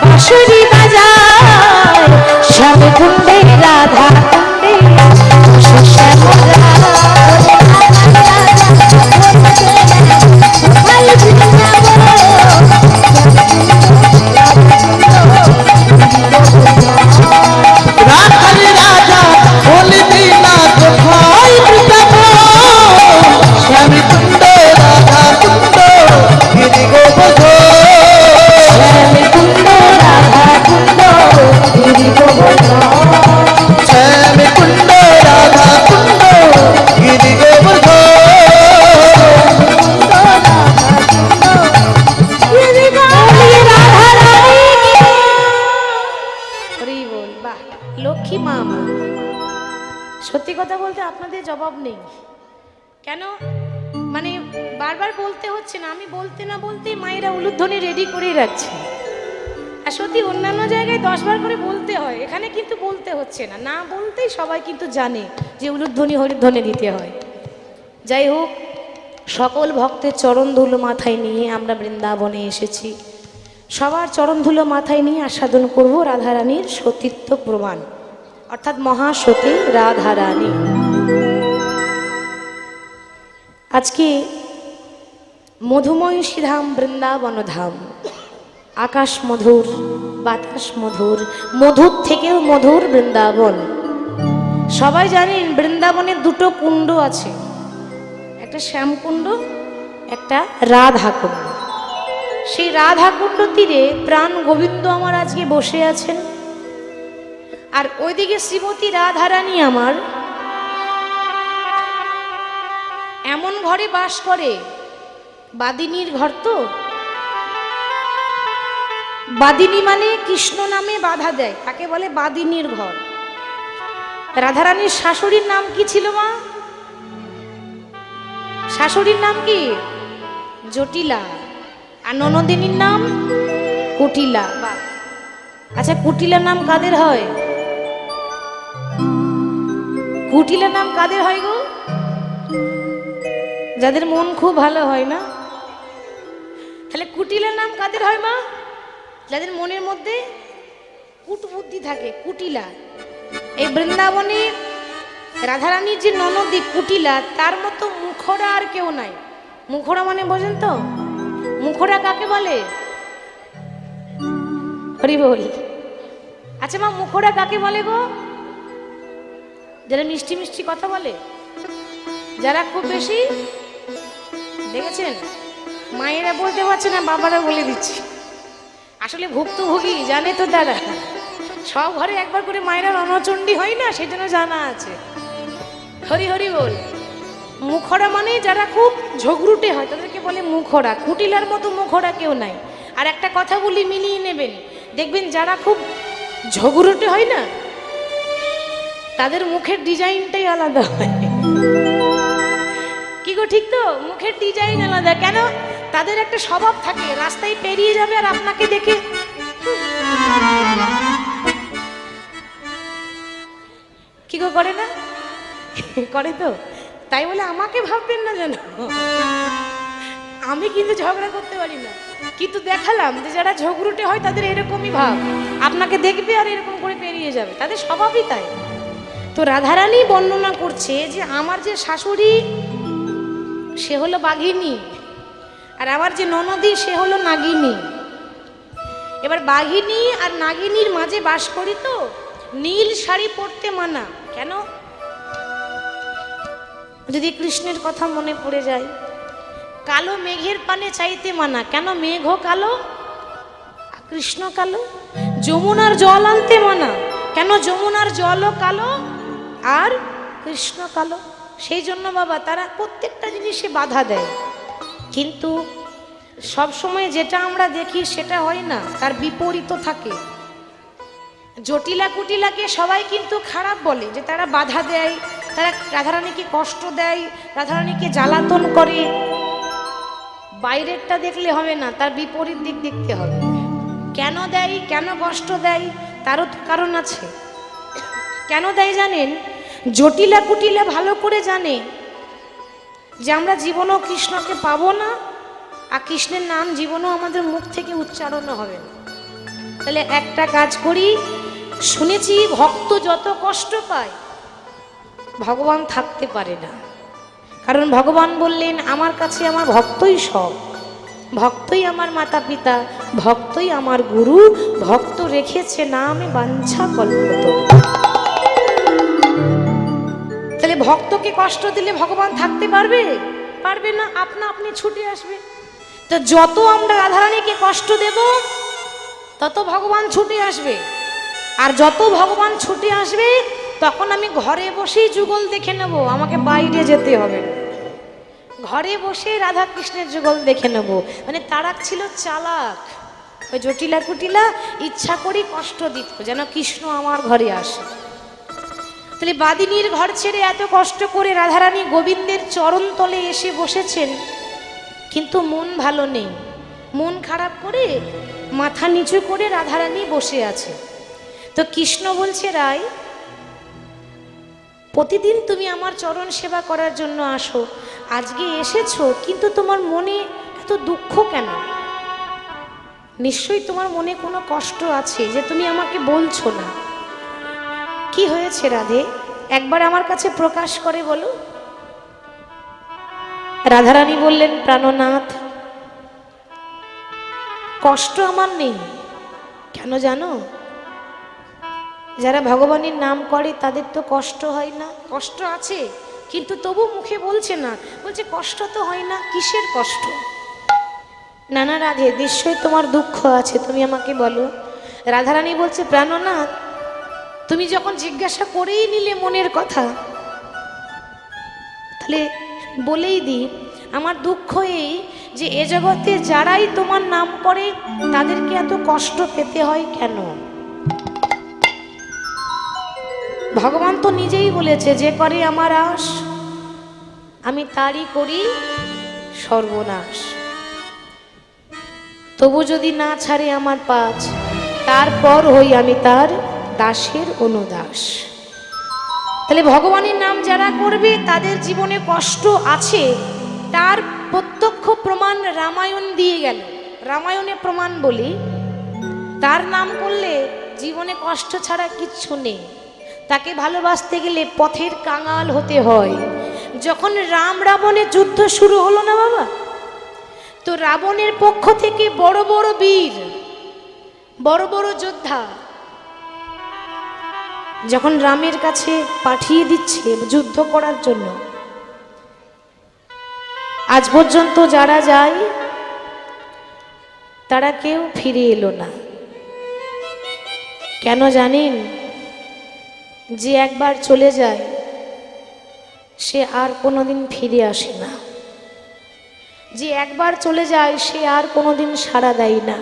বাঁশুরি বাজায়, শ্যামকুণ্ডে রাধা কুণ্ডে আছে শ্যামলা। রাখালি রাজা বলে দে না, কোথায় বৃন্দাবন, শ্যামকুণ্ড, রাধাকুণ্ড, গিরি গোবর্ধন। শ্যামকুণ্ড, রাধাকুণ্ড, গিরি গোবর্ধন। শ্যামকুণ্ড, রাধাকুণ্ড, গিরি গোবর্ধন। বলিয়ে রাধা রানী কি। হরি বল, বাহ, লক্ষ্মী মা আমার। সত্যি কথা বলতে আপনাদের জবাব নেই কেন, মানে বারবার বলতে হচ্ছে না, আমি বলতে না বলতেই মায়েরা উলুধ্বনি রেডি করে রাখছে। আর সত্যি অন্যান্য জায়গায় 10 বার করে বলতে হয়, এখানে কিন্তু বলতে হচ্ছে না, না বলতেই সবাই কিন্তু জানে যে উলুধ্বনি হরিধ্বনি দিতে হয়। যাই হোক, সকল ভক্তের চরণ ধুলো মাথায় নিয়ে আমরা বৃন্দাবনে এসেছি। সবার চরণ ধুলো মাথায় নিয়ে আস্বাদন করব রাধারানীর সতীত্ব প্রমাণ, অর্থাৎ মহাসতী রাধারানী। আজকে মধুময়ী ধাম বৃন্দাবন ধাম, আকাশ মধুর, বাতাস মধুর, মধুর থেকেও মধুর বৃন্দাবন। সবাই জানেন বৃন্দাবনে দুটো কুণ্ড আছে, একটা শ্যামকুণ্ড, একটা রাধা কুণ্ড। সেই রাধা কুণ্ড তীরে প্রাণ গোবিন্দ আমার আজকে বসে আছেন, আর ওইদিকে শ্রীমতী রাধারানী আমার এমন ঘরে বাস করে, বাদিনীর ঘর তো। বাদিনী মানে কৃষ্ণ নামে বাধা দেয়, তাকে বলে বাদিনীর ঘর। রাধারানীর শাশুড়ির নাম কি ছিল মা? শাশুড়ির নাম কি? জটিলা। আর ননদিনীর নাম কুটিলা। আচ্ছা, কুটিলা নাম কাদের হয়? কুটিলা নাম কাদের হয় গো? যাদের মন খুব ভালো হয় না? তাহলে কুটিলা নাম কাদের হয় মা? যাদের মনের মধ্যে কুটবুদ্ধি থাকে, কুটিলা। এই বৃন্দাবনে রাধারানীর যে ননদী কুটিলা, তার মতো মুখরা আর কেউ নাই। মুখরা মানে বোঝেন তো? মুখরা কাকে বলে? হরি বল। আচ্ছা মা, মুখরা কাকে বলে গো? যারা মিষ্টি মিষ্টি কথা বলে, যারা খুব বেশি, দেখেছেন মায়েরা বলতে পারছে না, বাবারা বলে দিচ্ছে। আসলে ভুক্তভোগী জানে তো তারা, সব ঘরে একবার করে মায়েরা রণচণ্ডী হয় না, সেই জন্য জানা আছে। হরি হরি বল। মুখরা মানে যারা খুব ঝগড়ুটে হয় তাদেরকে বলে মুখরা। কুটিলার মতো মুখরা কেউ নাই। আর একটা কথা বলি, মিলিয়ে নেবেন, দেখবেন যারা খুব ঝগড়ুটে হয় না, তাদের মুখের ডিজাইনটাই আলাদা হয়। কি গো, ঠিক তো? মুখের ডিজাইন আলাদা। কেন? তাদের একটা স্বভাব থাকে, রাস্তায় পেরিয়ে যাবে আর আপনাকে দেখে কি গো করে না? করে তো। তাই বলে আমাকে ভাববেন না যেন আমি কিন্তু ঝগড়া করতে পারি না, কিন্তু দেখালাম যে যারা ঝগড়ুটে হয় তাদের এরকমই ভাব, আপনাকে দেখবে আর এরকম করে পেরিয়ে যাবে, তাদের স্বভাবই তাই। তো রাধারানী বর্ণনা করছে যে আমার যে শাশুড়ি সে হলো বাঘিনী, আর আমার যে ননদী সে হলো নাগিনী। এবার বাঘিনী আর নাগিনীর মাঝে বাস করি তো নীল শাড়ি পরতে মানা। কেন? যদি কৃষ্ণের কথা মনে পড়ে যায়। কালো মেঘের পানে চাইতে মানা। কেন? মেঘও কালো, কৃষ্ণ কালো। যমুনার জল আনতে মানা। কেন? যমুনার জলও কালো আর কৃষ্ণ কালো। সেই জন্য বাবা তারা প্রত্যেকটা জিনিসে বাধা দেয়, কিন্তু সব সময় যেটা আমরা দেখি সেটা হয় না, তার বিপরীত থাকে। জটিলা কুটিলাকে সবাই কিন্তু খারাপ বলে, যে তারা বাধা দেয়, তারা রাধারানীকে কষ্ট দেয়, রাধারানীকে জ্বালাতন করে। বাইরেরটা দেখলে হবে না, তার বিপরীত দিক দেখতে হবে। কেন দেয়, কেন কষ্ট দেয়, তারও তো কারণ আছে। কেন দেয় জানেন? জটিলা কুটিলা ভালো করে জানে যে আমরা জীবনও কৃষ্ণকে পাবো না, আর কৃষ্ণের নাম জীবনও আমাদের মুখ থেকে উচ্চারণ হবে না। তাহলে একটা কাজ করি, শুনেছি ভক্ত যত কষ্ট পায় ভগবান থাকতে পারে না, কারণ ভগবান বললেন আমার কাছে আমার ভক্তই সব, ভক্তই আমার মাতা পিতা, ভক্তই আমার গুরু, ভক্ত রেখেছে নামে বাঞ্ছা কল্পত। তাহলে ভক্তকে কষ্ট দিলে ভগবান থাকতে পারবে? পারবে না, আপনা আপনি ছুটে আসবে। তো যত আমরা রাধারানীকে কষ্ট দেব তত ভগবান ছুটে আসবে, আর যত ভগবান ছুটে আসবে তখন আমি ঘরে বসেই যুগল দেখে নেব, আমাকে বাইরে যেতে হবে না। ঘরে বসে রাধা কৃষ্ণের যুগল দেখে নেব। মানে তারা ছিল চালাক। ওই জটিলা কুটিলা ইচ্ছা করি কষ্ট দিত যেন কৃষ্ণ আমার ঘরে আসে। তাহলে বাদিনীর ঘর ছেড়ে এত কষ্ট করে রাধারানী গোবিন্দের চরণ তলে এসে বসেছেন, কিন্তু মন ভালো নেই। মন খারাপ করে মাথা নিচু করে রাধারানী বসে আছে। তো কৃষ্ণ বলছে রাই, প্রতিদিন তুমি আমার চরণ সেবা করার জন্য আসো, আজকে এসেছো কিন্তু তোমার মনে এত দুঃখ কেন? নিশ্চয়ই তোমার মনে কোনো কষ্ট আছে যে তুমি আমাকে বলছো না। কি হয়েছে রাধে, একবার আমার কাছে প্রকাশ করে বলো। রাধারানী বললেন, প্রাণনাথ, কষ্ট আমার নেই। কেন জানো? যারা ভগবানের নাম করে তাদের তো কষ্ট হয় না। কষ্ট আছে কিন্তু তবু মুখে বলছে না, বলছে কষ্ট তো হয় না, কিসের কষ্ট? নানা রাধে, নিশ্চয়ই তোমার দুঃখ আছে, তুমি আমাকে বলো। রাধারানী বলছে, প্রাণনাথ, তুমি যখন জিজ্ঞাসা করেই নিলে মনের কথা, তাহলে বলেই দিই, আমার দুঃখ এই যে এ জগতে যারাই তোমার নাম করে তাদেরকে এত কষ্ট পেতে হয় কেন? ভগবান তো নিজেই বলেছে, যে করে আমার আশ আমি তারই করি সর্বনাশ। তবু যদি না ছাড়ে আমার পাছ, তারপর হই আমি তার দাসের অনুদাস। তাহলে ভগবানের নাম যারা করবে তাদের জীবনে কষ্ট আছে, তার প্রত্যক্ষ প্রমাণ রামায়ণ দিয়ে গেল। রামায়ণে প্রমাণ বলি, তার নাম করলে জীবনে কষ্ট ছাড়া কিচ্ছু নেই। তাকে ভালোবাসতে গেলে পথের কাঙাল হতে হয়। যখন রাম রাবণের যুদ্ধ শুরু হলো না বাবা, তো রাবণের পক্ষ থেকে বড় বড় বীর, বড় বড় যোদ্ধা যখন রামের কাছে পাঠিয়ে দিচ্ছে যুদ্ধ করার জন্য, আজ পর্যন্ত যারা যায় তারা কেউ ফিরে এলো না। কেন জানেন? যে একবার চলে যায় সে আর কোনোদিন ফিরে আসে না। যে একবার চলে যায় সে আর কোনোদিন সাড়া দেয় না।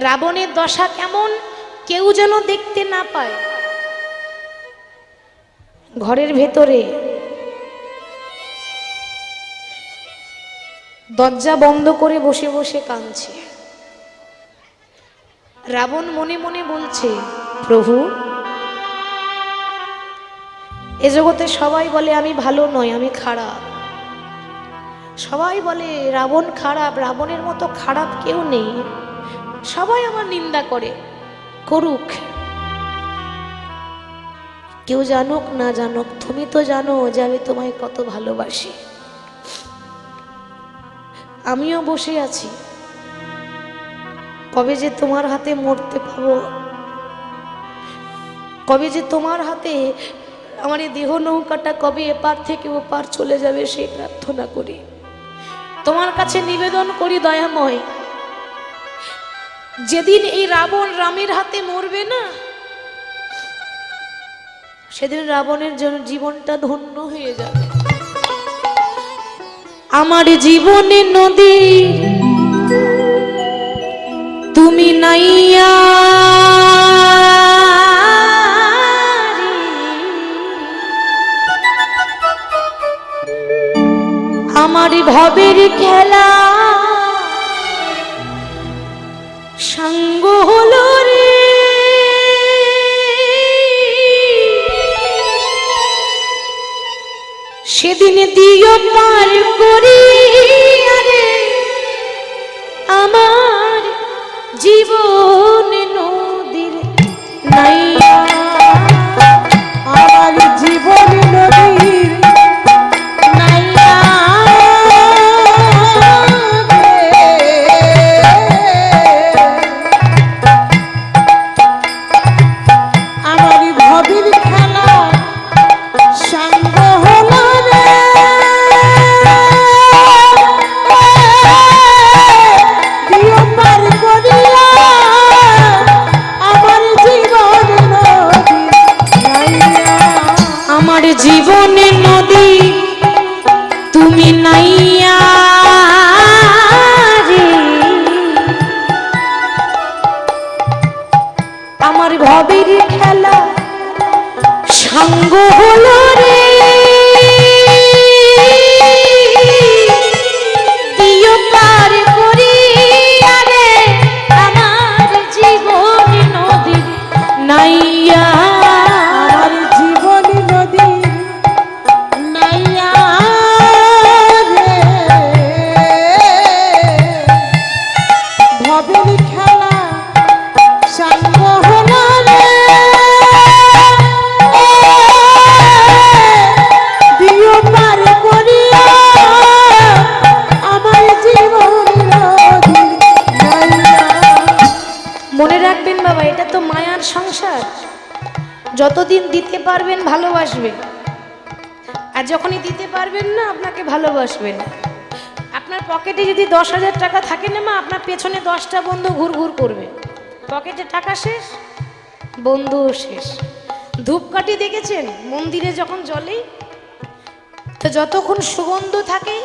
রাবণের দশা কেমন কেউ যেন দেখতে না পায়। ঘরের ভেতরে দরজা বন্ধ করে বসে বসে কাঁদছে। রাবণ মনে মনে বলছে, প্রভু, এ জগতে সবাই বলে আমি ভালো নই, আমি খারাপ। সবাই বলে রাবণ খারাপ, রাবণের মতো খারাপ কেউ নেই। সবাই আমার নিন্দা করে, করুক, কেউ জানুক না জানুক, তুমি তো জানো যে আমি তোমায় কত ভালোবাসি। আমিও বসে আছি, কবে যে তোমার হাতে মরতে পাবো, কবে যে তোমার হাতে আমার এই দেহ নৌকাটা কবে এপার থেকে ওপার চলে যাবে সেই প্রার্থনা করি। তোমার কাছে নিবেদন করি দয়াময়, যেদিন এই রাবণ রামের হাতে মরবে না, সেদিন রাবণের জন্য জীবনটা ধন্য হয়ে যাবে। আমার জীবনে নদী তুমি নাইয়া, আমার ভবের খেলা সঙ্গ হলো রে। সেদিন দিও পার করি আরে আমার জীবন নদীর নাইয়া, আমার জীবন নদীর নাইয়া আমার ভবির খেলা সঙ্গ হলো রে। দিও পার করিয়া আমার জীবন নদীর নাইয়া, আমার জীবনে নদী তুমি নাইয়া রে। আমার ভবের খেলা সঙ্গ হলো রে। দিও পার করিয়া রে আমার জীবন নদী নাইয়া, আমার জীবন নদীর যতদিন দিতে পারবেন ভালোবাসবে, আর যখনই দিতে পারবেন না আপনাকে ভালোবাসবে না। আপনার পকেটে যদি 10,000 টাকা থাকে না মা, আপনার পেছনে 10টা বন্ধু ঘুরঘুর করবে। পকেটে টাকা শেষ, বন্ধুও শেষ। ধূপকাঠি দেখেছেন মন্দিরে যখন জ্বলে, তো যতক্ষণ সুগন্ধ থাকে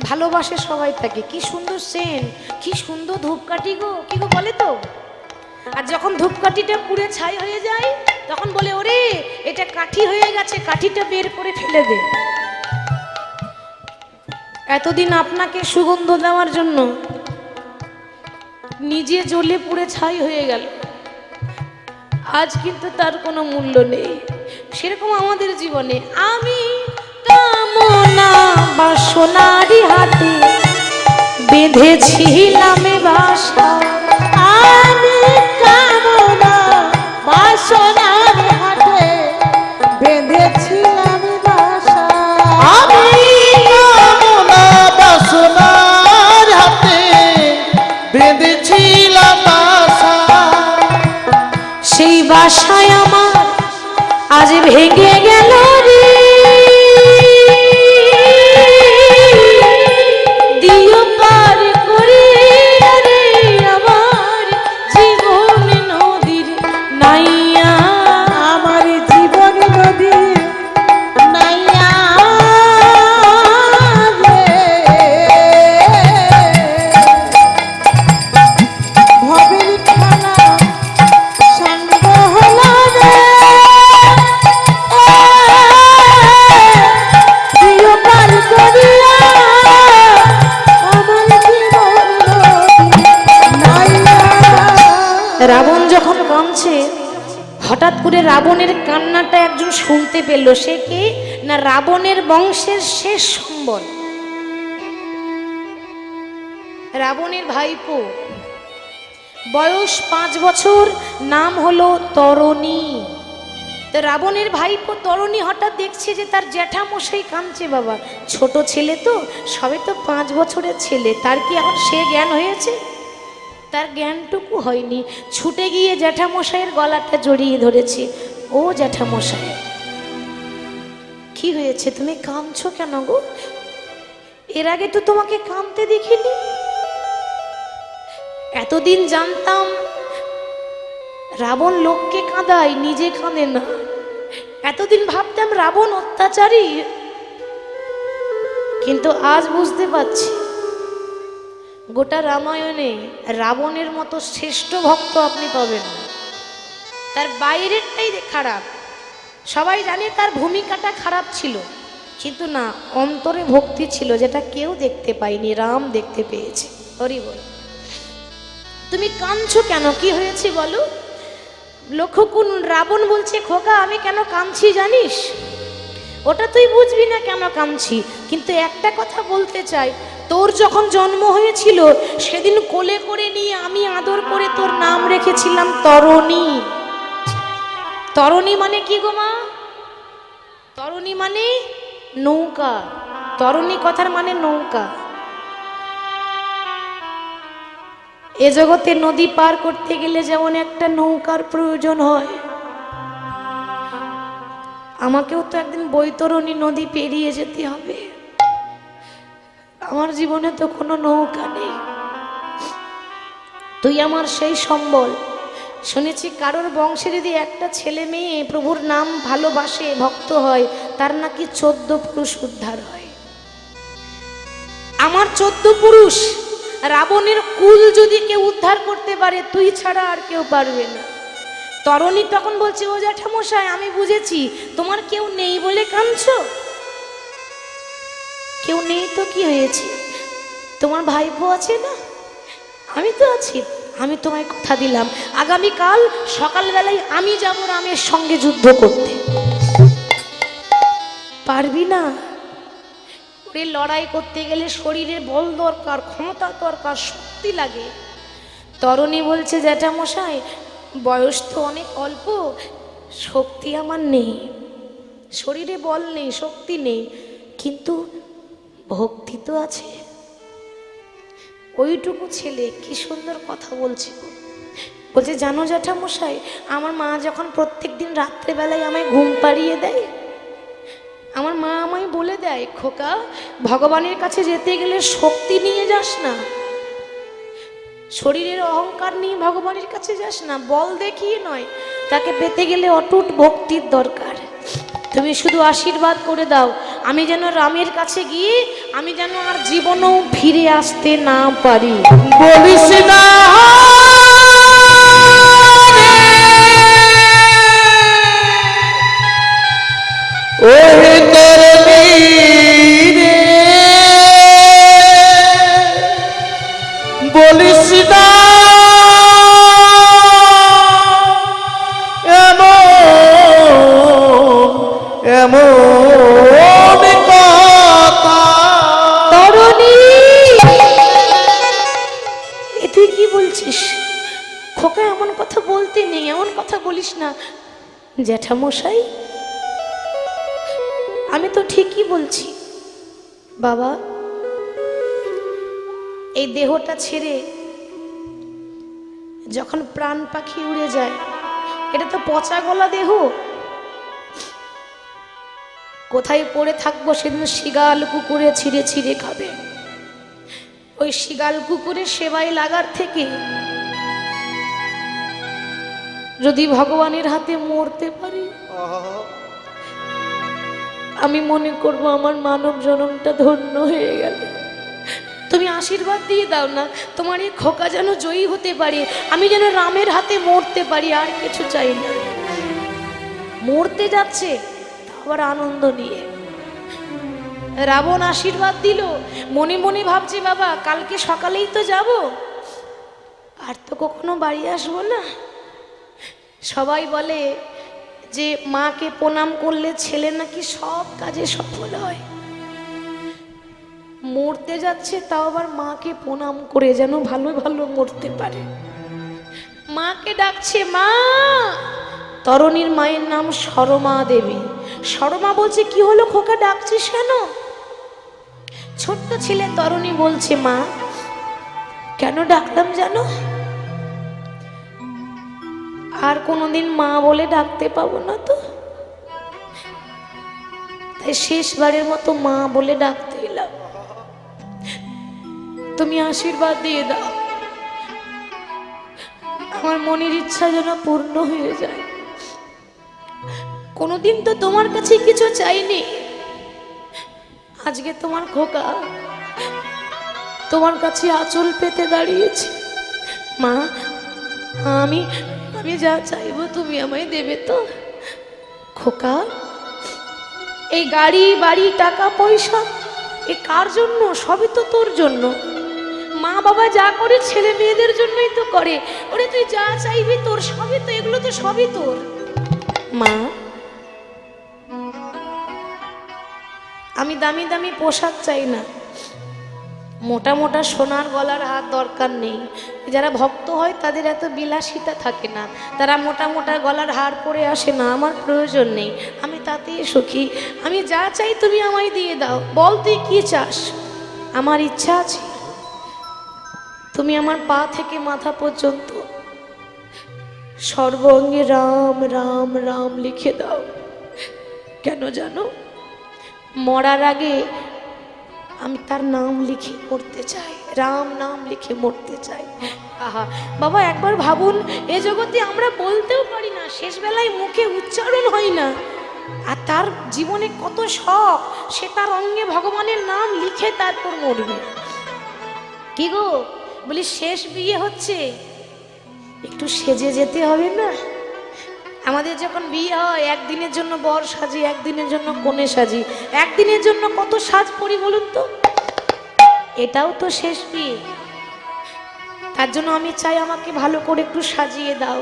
ভালোবাসে সবাই থাকে, কি সুন্দর সেন্ট, কি সুন্দর ধূপকাঠি গো, কি গো বলে তো। আর যখন ধূপকাঠিটা পুড়ে ছাই হয়ে যায় তখন বলে ওরে এটা কাঠি হয়ে গেছে, কাঠিটা বের করে ফেলে দে। এতদিন আপনাকে সুগন্ধ দেওয়ার জন্য নিজে জ্বলে পুড়ে ছাই হয়ে গেল, আজ কিন্তু তার কোনো মূল্য নেই। সেরকম আমাদের জীবনে আমি কামনা বাসনারি হাতে বেঁধেছিলাম বাসা, আমি কামনা বাসনার হাতে বেঁধেছিলাম বাসা। আমি কামনা বাসনার হাতে বেঁধেছিলাম বাসা, সেই বাসায় আমার আজ ভেঙে গেল রে। দিও পার করে রে আমার জীবন নদীর নাইয়া, আমার জীবন নদী নাইয়া রে। ভবের খানা সাঙ্গ হলো রে। দিও পার করিয়া আমার জীবন নদী নাইয়া। রাবণ যখন কাঁদছে, হঠাৎ করে রাবণের কান্নাটা একজন শুনতে পেল। সে কে না, রাবণের বংশের শেষ সম্বল, রাবণের ভাইপো। বয়স 5 বছর, নাম হলো তরণী। তো রাবণের ভাইপো তরণী হঠাৎ দেখছে যে তার জ্যাঠামশাই কাঁদছে। বাবা ছোট ছেলে তো, সবে তো 5 বছরের ছেলে, তার কি এখন সে জ্ঞান হয়েছে? তার জ্ঞানটুকু হয়নি। ছুটে গিয়ে জ্যাঠামশাইয়ের গলাটা জড়িয়ে ধরেছে। ও জ্যাঠামশাই, কি হয়েছে, তুমি কাঁদছো কেন গো? এর আগে তো তোমাকে কাঁদতে দেখিনি। এতদিন জানতাম রাবণ লোককে কাঁদায়, নিজে কাঁদে না। এতদিন ভাবতাম রাবণ অত্যাচারী, কিন্তু আজ বুঝতে পারছি গোটা রামায়ণে রাবণের মতো শ্রেষ্ঠ ভক্ত আপনি পাবেন না। তার বাইরেরটাই খারাপ, সবাই জানে তার ভূমিকাটা খারাপ ছিল, কিন্তু না, অন্তরে ভক্তি ছিল যেটা কেউ দেখতে পায়নি, রাম দেখতে পেয়েছে। হরি বল। তুমি কাঁদছো কেন, কি হয়েছে বলো? লক্ষ্য করুন, রাবণ বলছে খোকা আমি কেন কাঁদছি জানিস? ওটা তুই বুঝবি না কেন কাঁদছি, কিন্তু একটা কথা বলতে চাই, তোর যখন জন্ম হয়েছিল সেদিন কোলে করে নিয়ে আমি আদর করে তোর নাম রেখেছিলাম তরণী। তরণী মানে কি গো মা? তরণী মানে নৌকা। তরণী কথার মানে নৌকা। এ জগতে নদী পার করতে গেলে যেমন একটা নৌকার প্রয়োজন হয়, আমাকেও তো একদিন বৈতরণী নদী পেরিয়ে যেতে হবে। আমার জীবনে তো কোনো নৌকা নেই, তুই আমার সেই সম্বল। শুনেছি কারোর বংশে যদি একটা ছেলে মেয়ে প্রভুর নাম ভালোবাসে, ভক্ত হয়, তার নাকি 14 পুরুষ উদ্ধার হয়। আমার 14 পুরুষ, রাবণের কুল যদি কেউ উদ্ধার করতে পারে, তুই ছাড়া আর কেউ পারবে না। তরণী তখন বলছে ও জ্যাঠামশাই আমি বুঝেছি, তোমার কেউ নেই বলে কাঁদছো। কেউ নেই তো কি হয়েছে, তোমার ভাইপো আছে না, আমি তো আছি। আমি তোমায় কথা দিলাম আগামীকাল সকালবেলায় আমি যাব রামের সঙ্গে যুদ্ধ করতে। পারবি না? ওরে লড়াই করতে গেলে শরীরের বল দরকার, ক্ষমতা দরকার, শক্তি লাগে। তরণী বলছে জ্যাঠামশাই বয়স তো অনেক অল্প, শক্তি আমার নেই, শরীরে বল নেই, শক্তি নেই, কিন্তু ভক্তি তো আছে। ওইটুকু ছেলে কি সুন্দর কথা বলছে, বলছে জানো জ্যাঠামশাই, আমার মা যখন প্রত্যেক দিন রাত্রেবেলায় আমায় ঘুম পাড়িয়ে দেয়, আমার মা আমায় বলে দেয়, খোকা ভগবানের কাছে যেতে গেলে শক্তি নিয়ে যাস না, শরীরের অহংকার নিয়ে ভগবানের কাছে যাস না, বল দেখিয়ে নয়, তাকে পেতে গেলে অটুট ভক্তির দরকার। তুমি শুধু আশীর্বাদ করে দাও, আমি যেন রামের কাছে গিয়ে আমি যেন আর জীবনেও ফিরে আসতে না পারি। বলিস না ওরে করবি রে, বলিস না এমন এমন কথা। তরুণী, এ তুই কি বলছিস? খোকা এমন কথা বলতে নেই, এমন কথা বলিস না। জ্যাঠামশাই আমি তো ঠিকই বলছি বাবা, এই দেহটা ছেড়ে যখন প্রাণ পাখি উড়ে যায়, এটা তো পচা গলা দেহ, কোথায় পড়ে থাকবো সেদিন শিগাল কুকুরে ছিঁড়ে ছিঁড়ে খাবে। ওই শিগাল কুকুরের সেবায় লাগার থেকে যদি ভগবানের হাতে মরতে পারি, আমি মনে করব আমার মানব জন্মটা ধন্য হয়ে গেল। তুমি আশীর্বাদ দিয়ে দাও না, তোমার এই খোকা যেন জয়ী হতে পারে, আমি যেন রামের হাতে মরতে পারি, আর কিছু চাই না। মরতে যাচ্ছে আবার আনন্দ নিয়ে। রাবণ আশীর্বাদ দিল, মনে মনে ভাবছে বাবা কালকে সকালেই তো যাব, আর তো কখনো বাড়ি আসবো না। সবাই বলে যে মাকে প্রণাম করলে ছেলে নাকি সব কাজে সফল হয়। মরতে যাচ্ছে তাও আবার মাকে প্রণাম করে যেন ভালো ভালো মরতে পারে। মাকে ডাকছে মা। তরণীর মায়ের নাম সরমা দেবী। সরমা বলছে কি হলো খোকা, ডাকছিস কেন? ছোট্ট ছেলে তরণী বলছে মা কেন ডাকলাম জানো? আর কোনোদিন মা বলে ডাকতে পাবো না তো, তাই শেষবারের মতো মা বলে ডাকতে এলাম। তুমি আশীর্বাদ দিয়ে দাও, আমার মনের ইচ্ছা যেন পূর্ণ হয়ে যায়। কোনোদিন তো তোমার কাছে কিছু চাইনি, আজকে তোমার খোকা তোমার কাছে আঁচল পেতে দাঁড়িয়েছে। মা আমি আমি যা চাইবো তুমি আমায় দেবে তো? খোকা এই গাড়ি বাড়ি টাকা পয়সা এ কার জন্য? সবই তো তোর জন্য। মা বাবা যা করে ছেলে মেয়েদের জন্যই তো করে। ওরে তুই যা চাইবি তোর সবই তো, এগুলো তো সবই তোর। মা আমি দামি দামি পোশাক চাই না, মোটা মোটা সোনার গলার হার দরকার নেই। যারা ভক্ত হয় তাদের এত বিলাসিতা থাকে না, তারা মোটা মোটা গলার হার পরে আসে না। আমার প্রয়োজন নেই, আমি তাতেই সুখী। আমি যা চাই তুমি আমায় দিয়ে দাও। বল তুই কি চাস? আমার ইচ্ছা আছে তুমি আমার পা থেকে মাথা পর্যন্ত সর্বঙ্গে রাম রাম রাম লিখে দাও। কেন জানো? মরার আগে আমি তার নাম লিখে মরতে চাই, রাম নাম লিখে মরতে চাই। আহা বাবা একবার ভাবুন, এ জগতে আমরা বলতেও পারি না, শেষ বেলায় মুখে উচ্চারণ হয় না, আর তার জীবনে কত শখ, সে তার অঙ্গে ভগবানের নাম লিখে তারপর মরবে। কি গো বলি, শেষ বিয়ে হচ্ছে, একটু সেজে যেতে হবে না? আমাদের যখন বিয়ে হয় একদিনের জন্য বর সাজি, একদিনের জন্য কনে সাজি, একদিনের জন্য কত সাজ পরি বলুন তো। এটাও তো শেষ বিয়ে। তার জন্য আমি চাই আমাকে ভালো করে একটু সাজিয়ে দাও।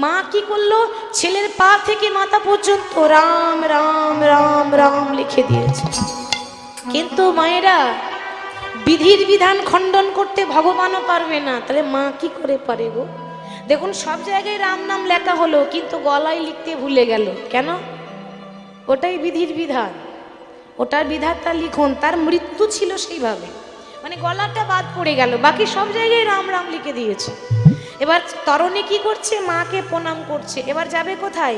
মা কি করলো? ছেলের পা থেকে মাথা পর্যন্ত রাম রাম রাম রাম লিখে দিয়েছে। কিন্তু মায়েরা বিধির বিধান খণ্ডন করতে ভগবানও পারবে না, তাহলে মা কি করে পারে গো? দেখুন সব জায়গায় রাম নাম লেখা হলো, কিন্তু গলায় লিখতে ভুলে গেল কেন? ওটাই বিধির বিধান, ওটার বিধাতা লিখন, তার মৃত্যু ছিল সেইভাবে, মানে গলাটা বাদ পড়ে গেল, বাকি সব জায়গায় রাম রাম লিখে দিয়েছে। এবার তরণী কি করছে, মাকে প্রণাম করছে। এবার যাবে কোথায়?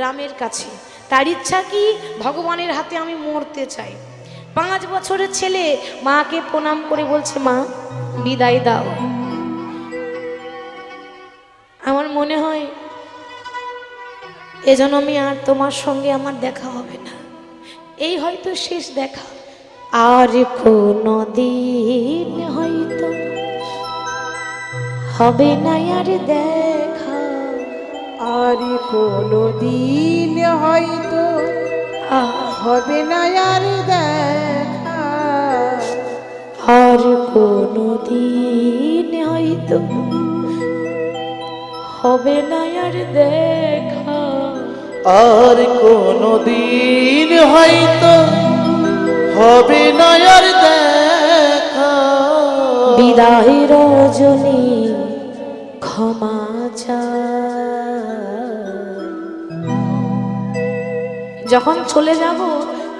রামের কাছে। তার ইচ্ছা কি, ভগবানের হাতে আমি মরতে চাই। 5 বছরের ছেলে মাকে প্রণাম করে বলছে, মা বিদায় দাও। আমার মনে হয় এজন্য আমি আর তোমার সঙ্গে আমার দেখা হবে না, এই হয়তো শেষ দেখা। আর কোনো দিন হয়তো হবে না আর দেখা, আর কোনো দিন হয়তো হবে না আর দেখা, আর কোনো দিন হয়তো হবে না আর দেখা, আর কোনো দিন হয়তো হবে না আর দেখা। বিদায় রজনী ক্ষমা চাই। যখন চলে যাব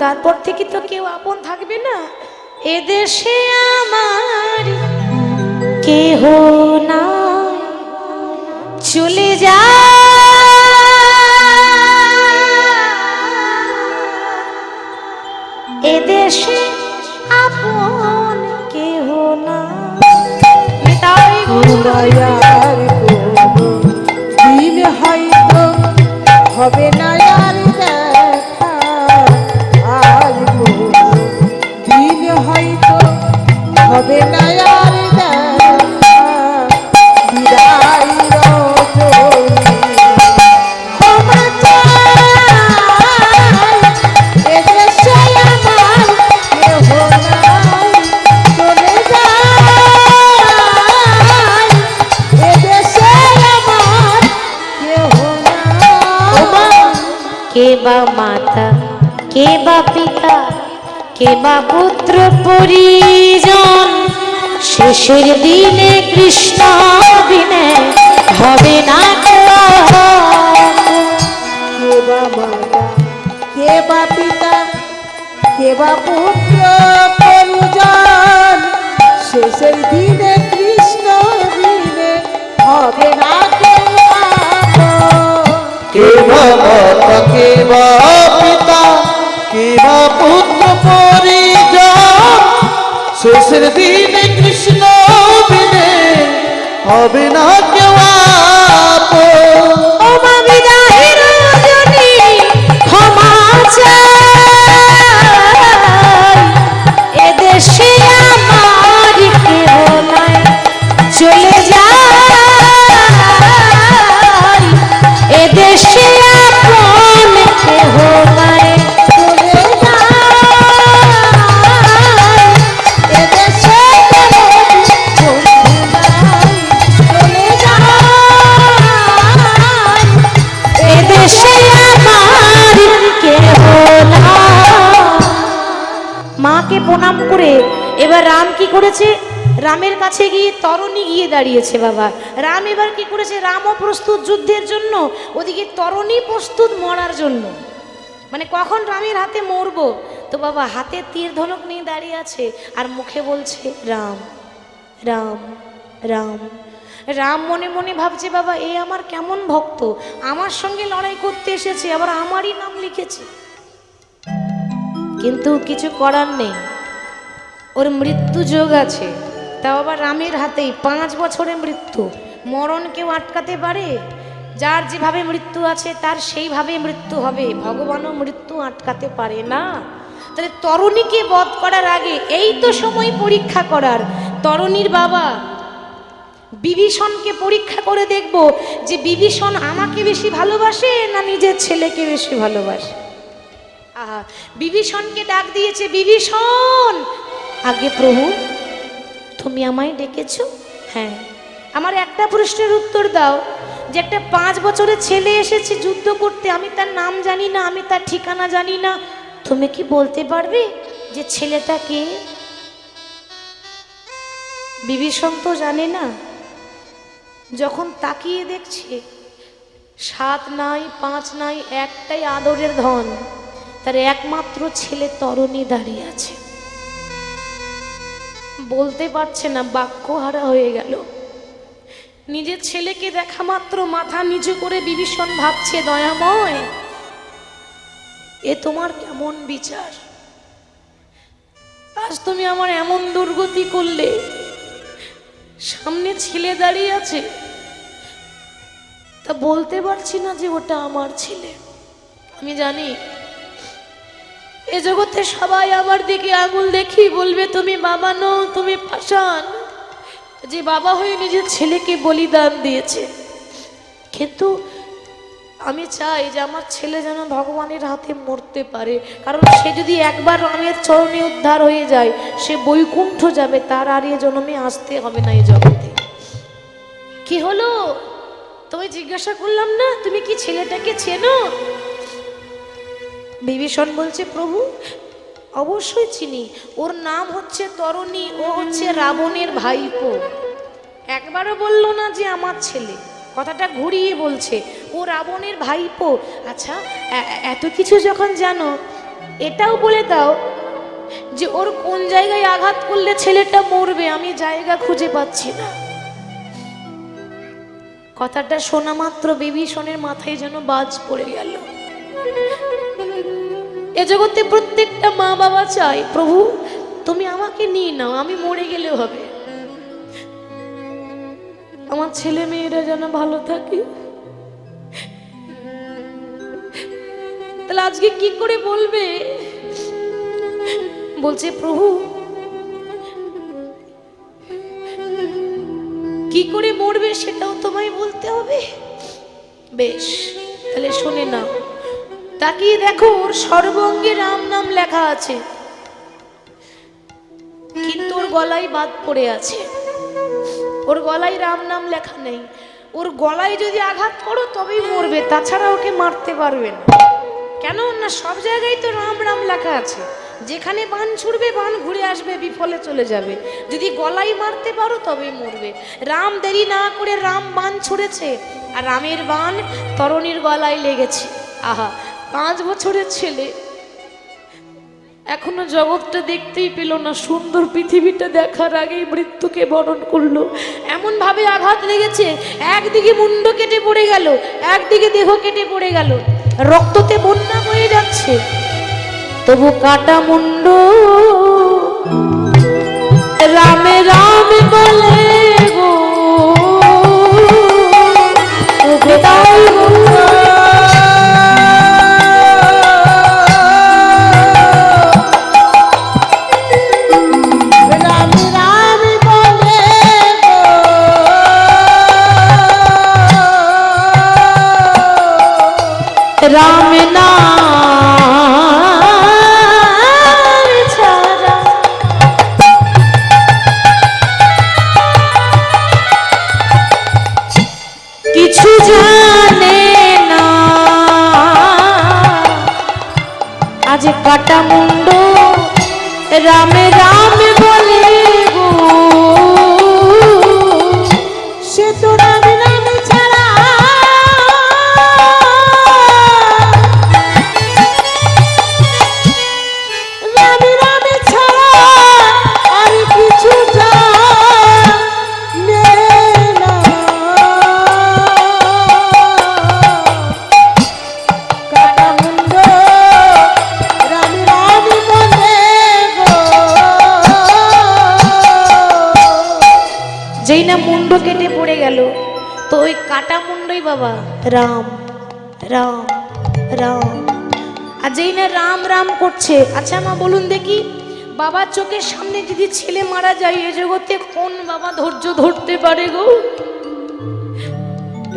তারপর থেকে তো কেউ আপন থাকবে না। এদেশে আমার কেহ না, চলে যা এদেশে আপন কেহ না। তাই আর কোনো দিন হয়তো হবে না আর দেখা, আর কোনো দিন হয়তো হবে না আর দেখা। বিদায় রজনী ক্ষমা চাই, এদেশে আমার কেহ নাই, চলে যাই এদেশে আমার কেহ নাই। কে বা মাতা, কে বা পিতা, কে বা পুত্র পরিজন, শেষের দিনে কৃষ্ণ বিনে হবে না কেউ। কে বা মাতা, কে বা পিতা, কে বা পুত্র পরিজন, শেষের দিনে কৃষ্ণ বিনে হবে না কেউ আপন। কে বা মাতা, কে বা পিতা, কে বা পুত্র পরিজন, শেষের দিনে কৃষ্ণ বিনে হবে না কেউ আপন। ও মা বিদায় রজনী ক্ষমা চাই, এদেশে আমার কেহ নাই, চলে যাই এদেশে আপন কেহ নাই। চলে যাই এদেশে কোনো বন্ধু নাই, চলে যাই এদেশে আমার কেহ নাই। মাকে প্রণাম করে এবার রাম কি করেছে, রামের কাছে গিয়ে তরণী গিয়ে দাঁড়িয়েছে। বাবা রাম এবার কি করেছে, রামও প্রস্তুত যুদ্ধের জন্য, ওদিকে তরণী প্রস্তুত মরার জন্য। মানে কখন রামের হাতে মরবো, তো বাবা হাতে তীর ধনুক নিয়ে দাঁড়িয়ে আছে আর মুখে বলছে রাম রাম রাম। রাম মনে মনে ভাবছে, বাবা এ আমার কেমন ভক্ত, আমার সঙ্গে লড়াই করতে এসেছে, আবার আমারই নাম লিখেছে। কিন্তু কিছু করার নেই, ওর মৃত্যু যোগ আছে, তাও আবার রামের হাতেই। 5 বছরে মৃত্যু, মরণ কেউ আটকাতে পারে? যার যেভাবে মৃত্যু আছে তার সেইভাবে মৃত্যু হবে, ভগবানও মৃত্যু আটকাতে পারে না। তাহলে তরণীকে বধ করার আগে এই তো সময় পরীক্ষা করার। তরণীর বাবা বিভীষণকে পরীক্ষা করে দেখব যে বিভীষণ আমাকে বেশি ভালোবাসে না নিজের ছেলেকে বেশি ভালোবাসে। আহা, বিভীষণকে ডাক দিয়েছে, বিভীষণ। আগে প্রভু তুমি আমায় ডেকেছো? হ্যাঁ। আমার একটা প্রশ্নের উত্তর দাও, যে একটা 5 বছরের ছেলে এসেছে যুদ্ধ করতে, আমি তার নাম জানি না, আমি তার ঠিকানা জানি না, তুমি কি বলতে পারবে যে ছেলেটা কে? বিভীষণ তো জানে না। যখন তাকিয়ে দেখছে 7 নাই 5 নাই, একটাই আদরের ধন, তার একমাত্র ছেলে তরণী দাঁড়িয়ে আছে, বলতে পারছে না, বাক্যহারা হয়ে গেল। নিজের ছেলেকে দেখা মাত্র মাথা নিচু করে বিভীষণ ভাবছে, দয়াময়, এ তোমার কেমন বিচার? আজ তুমি আমার এমন দুর্গতি করলে, সামনে ছেলে দাঁড়িয়ে আছে, তা বলতে পারছি না যে ওটা আমার ছেলে। আমি জানি এ জগতে সবাই আমার দিকে আঙুল দেখি বলবে, তুমি বাবা নও, তুমি পাষাণ, যে বাবা হয়ে নিজের ছেলেকে বলিদান দিয়েছে। কিন্তু আমি চাই যে আমার ছেলে যেন ভগবানের হাতে মরতে পারে, কারণ সে যদি একবার রামের চরণে উদ্ধার হয়ে যায়, সে বৈকুণ্ঠ যাবে, তার আর এ জন্মে আসতে হবে না এই জগতে। কি হলো? তুমি জিজ্ঞাসা করলাম না, তুমি কি ছেলেটাকে চেনো? বিভীষণ বলছে, প্রভু অবশ্যই চিনি, ওর নাম হচ্ছে তরণী, ও হচ্ছে রাবণের ভাইপো। একবারও বললো না যে আমার ছেলে, কথাটা ঘুরিয়ে বলছে ও রাবণের ভাইপো। আচ্ছা, এত কিছু যখন জানো, এটাও বলে দাও যে ওর কোন জায়গায় আঘাত করলে ছেলেটা মরবে, আমি জায়গা খুঁজে পাচ্ছি না। কথাটা শোনা মাত্র বিভীষণের মাথায় যেন বাজ পড়ে গেল। এ জগতে প্রত্যেকটা মা বাবা চায়, প্রভু তুমি আমাকে নিয়ে নাও, আমি মরে গেলেও হবে, আমার ছেলে মেয়েরা যেন ভালো থাকে। তাহলে আজকে কি করে বলবে? বলছে, প্রভু কি করে মরবে সেটাও তোমায় বলতে হবে। বেশ, তাহলে শুনে নাও। তাকিয়ে দেখো, ওর সর্বঙ্গে রাম নাম লেখা আছে, কিন্তু ওর গলায় বাদ পড়ে আছে। ওর গলায় রাম নাম লেখা নেই। ওর গলায় যদি আঘাত করো তবেই মরবে, তাছাড়া ওকে মারতে পারবে না। কেন না? সব জায়গায় তো রাম রাম লেখা আছে, যেখানে বান ছুড়বে বান ঘুরে আসবে, বিফলে চলে যাবে। যদি গলায় মারতে পারো তবেই মরবে। রাম দেরি না করে রাম বান ছুড়েছে, আর রামের বান তরণীর গলায় লেগেছে। আহা, 5 বছরের ছেলে এখনো জগৎটা দেখতেই পেল না, সুন্দর পৃথিবীটা দেখার আগেই মৃত্যুকে বরণ করলো। এমন ভাবে আঘাত লেগেছে, একদিকে মুন্ড কেটে পড়ে গেল, একদিকে দেহ কেটে পড়ে গেল, রক্ততে বন্যা বয়ে যাচ্ছে, তবু কাটা মুন্ড রামে রামে বলে গো বিদায় গো। রাম নাম ছাড়া কিছু জানে না, আজ কাটা মুন্ড রামে রামে বলে গো, সে তো রাম নাম ছাড়া যেই না মুন্ড কেটে পড়ে গেল, তো ওই কাটা মুন্ডই বাবা রাম রাম রাম। আর যেই না রাম রাম করছে, আচ্ছা মা বলুন দেখি, বাবার চোখের সামনে যদি ছেলে মারা যায়, এ জগতে কোন বাবা ধৈর্য ধরতে পারে গো?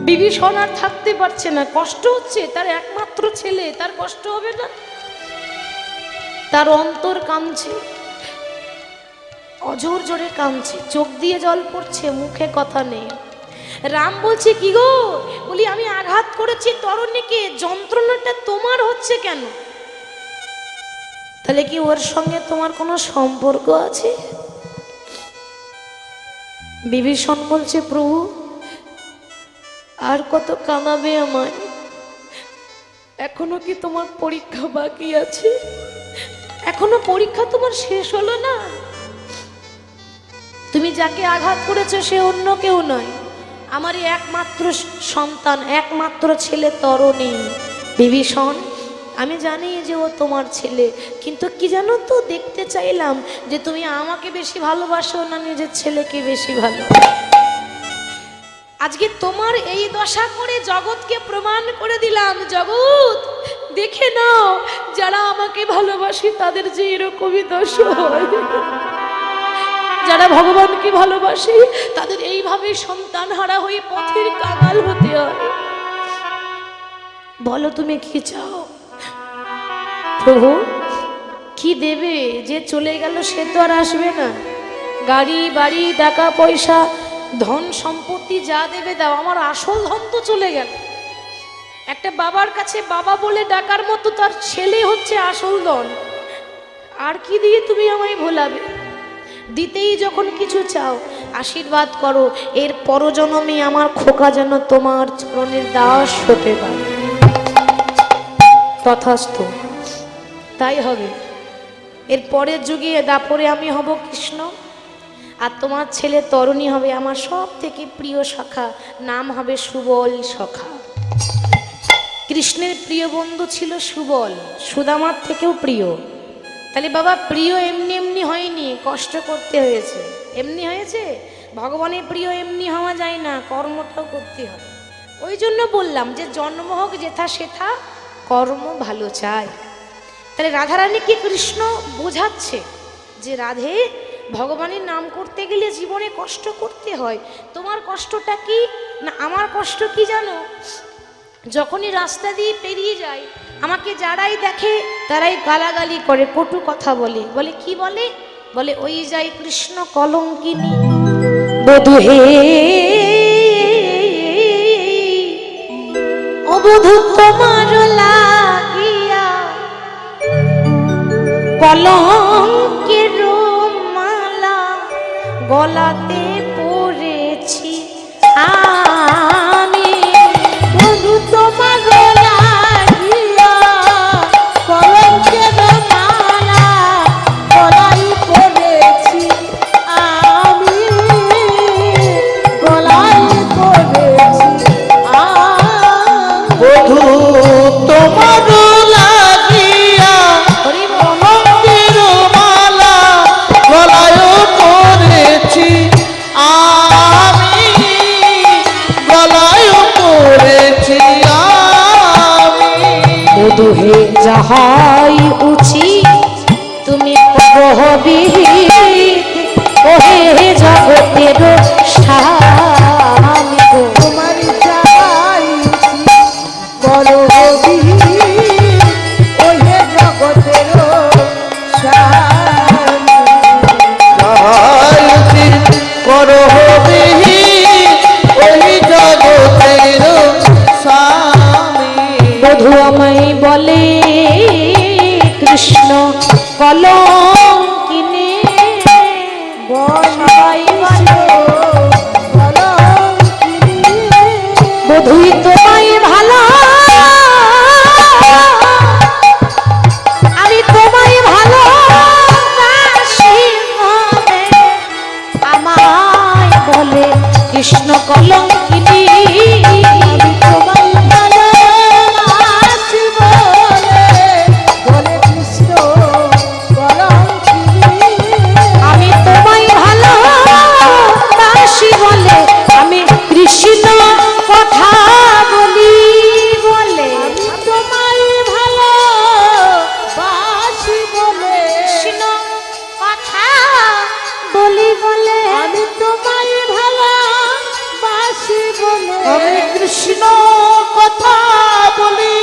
বিভীষণ আর থাকতে পারছে না, কষ্ট হচ্ছে, তার একমাত্র ছেলে, তার কষ্ট হবে না? তার অন্তর কাঁদছে, অজোর জোরে কাঁদছে, চোখ দিয়ে জল পড়ছে, মুখে কথা নেই। রাম বলছে, কি গো? বলি, আমি আঘাত করেছি তরণীকে, যন্ত্রণাটা তোমার হচ্ছে কেন? তাহলে কি ওর সঙ্গে তোমার কোনো সম্পর্ক আছে? বিভীষণ বলছে, প্রভু আর কত কাঁদাবে আমায়? এখনো কি তোমার পরীক্ষা বাকি আছে? এখনো পরীক্ষা তোমার শেষ হলো না? তুমি যাকে আঘাত করেছো সে অন্য কেউ নয়, আমার এই একমাত্র সন্তান, একমাত্র ছেলে তরণী বিভীষণ, আমি জানি যে ও তোমার ছেলে, কিন্তু কি জানো তো, দেখতে চাইলাম যে তুমি আমাকে বেশি ভালোবাসো না নিজের ছেলেকে বেশি ভালো। আজকে তোমার এই দশা করে জগৎকে প্রমাণ করে দিলাম, জগৎ দেখে নাও, যারা আমাকে ভালোবাসে তাদের যে এরকমই দশা হয়, যারা ভগবানকে ভালোবাসে তাদের এইভাবে সন্তান হারা হয়ে পথের কাঙাল হতে হয়। বলো তুমি কি চাও প্রভু? কি দেবে? যে চলে গেল সে তো আর আসবে না। গাড়ি বাড়ি টাকা পয়সা ধন সম্পত্তি যা দেবে দাও, আমার আসল ধন তো চলে গেল। একটা বাবার কাছে বাবা বলে ডাকার মতো তার ছেলে হচ্ছে আসল ধন, আর কি দিয়ে তুমি আমায় ভোলাবে? দিতেই যখন কিছু চাও, আশীর্বাদ করো এর পরজন্মে আমার খোকা যেন তোমার চরণের দাস হতে পারে। তথাস্তু, তাই হবে। এর পরের যুগে দাপরে আমি হব কৃষ্ণ, আর তোমার ছেলে তরুণী হবে আমার সব থেকে প্রিয় সখা, নাম হবে সুবল সখা। কৃষ্ণের প্রিয় বন্ধু ছিল সুবল, সুদামার থেকেও প্রিয়। তাহলে বাবা প্রিয় এমনি এমনি হয়নি, কষ্ট করতে হয়েছে। এমনি হয়েছে? ভগবানের প্রিয় এমনি হওয়া যায় না, কর্মটাও করতে হয়। ওই জন্য বললাম যে জন্ম হোক যেথা সেথা, কর্ম ভালো চাই। তাহলে রাধারানীকে কৃষ্ণ বোঝাচ্ছে যে রাধে, ভগবানের নাম করতে গেলে জীবনে কষ্ট করতে হয়। তোমার কষ্টটা কি না আমার কষ্ট কি জানো? যখনই রাস্তা দিয়ে পেরিয়ে যায়, আমাকে যারাই দেখে তারাই গালাগালি করে, কটু কথা বলে। বলে কি বলে? বলে ওই যাই কৃষ্ণ কলঙ্কিনী বধূ হে, ও বধূ তোমার লাগিয়া কলঙ্কের মালা গলাতে পড়েছি আমি। বধূ তোমার লাগিয়া কলঙ্কের মালা গলায় পড়েছি আমি, গলায় পড়েছি আমি। বধূ তোমার লাগিয়া কলঙ্কের মালা গলায় পড়েছি আমি, গলায় পড়েছি আমি। বধূ হে যাহাই উচিত তুমি প্রহবিহিত, ওহে জগতের স্বামী গো। তোমার চাই বড় হবি ওহে জগতের স্বামী। যাহাই উচিত করবিহি ওই জগতের স্বামী। বধূ আমায় বলে কৃষ্ণ কলঙ্কিনী, সবাই বলে বধূই তোমায় ভালো, আমি তোমায় ভালো আমায় বলে কৃষ্ণ কলঙ্কিনী। তোমায় ভালোবাসি বলে বলে কৃষ্ণ কলঙ্কিনী। আমি তোমায় ভালোবাসি বলে আমি কৃষ্ণ কথা বলি বলে। আমি তোমায় ভালোবাসি বলে কৃষ্ণ কথা বলি বলে। আমি তোমায় ভালোবাসি বলে আমি কৃষ্ণ কথা বলি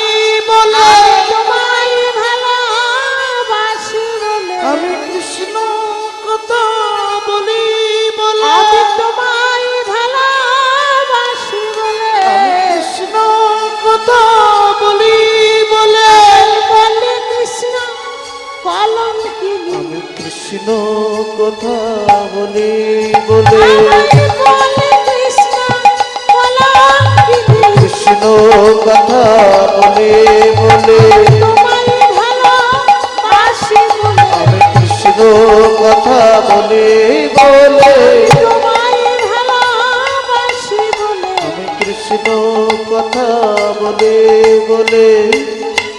বলে, তোমায় ভালোবাসি বলে আমি কৃষ্ণ কথা বলি বলে, আমি তোমায় ভালোবাসি বলে আমি কৃষ্ণ কথা বলি বলে, বলে কৃষ্ণ কলঙ্কিনী। আমি কৃষ্ণ কথা বলি বলে, আমি বলে কৃষ্ণ কলঙ্কিনী। কৃষ্ণ কথা বলি বলে, তোমায় ভালোবাসি বলে আমি কৃষ্ণ কথা বলি বলে, তোমায় ভালোবাসি বলে কথা বলে বলে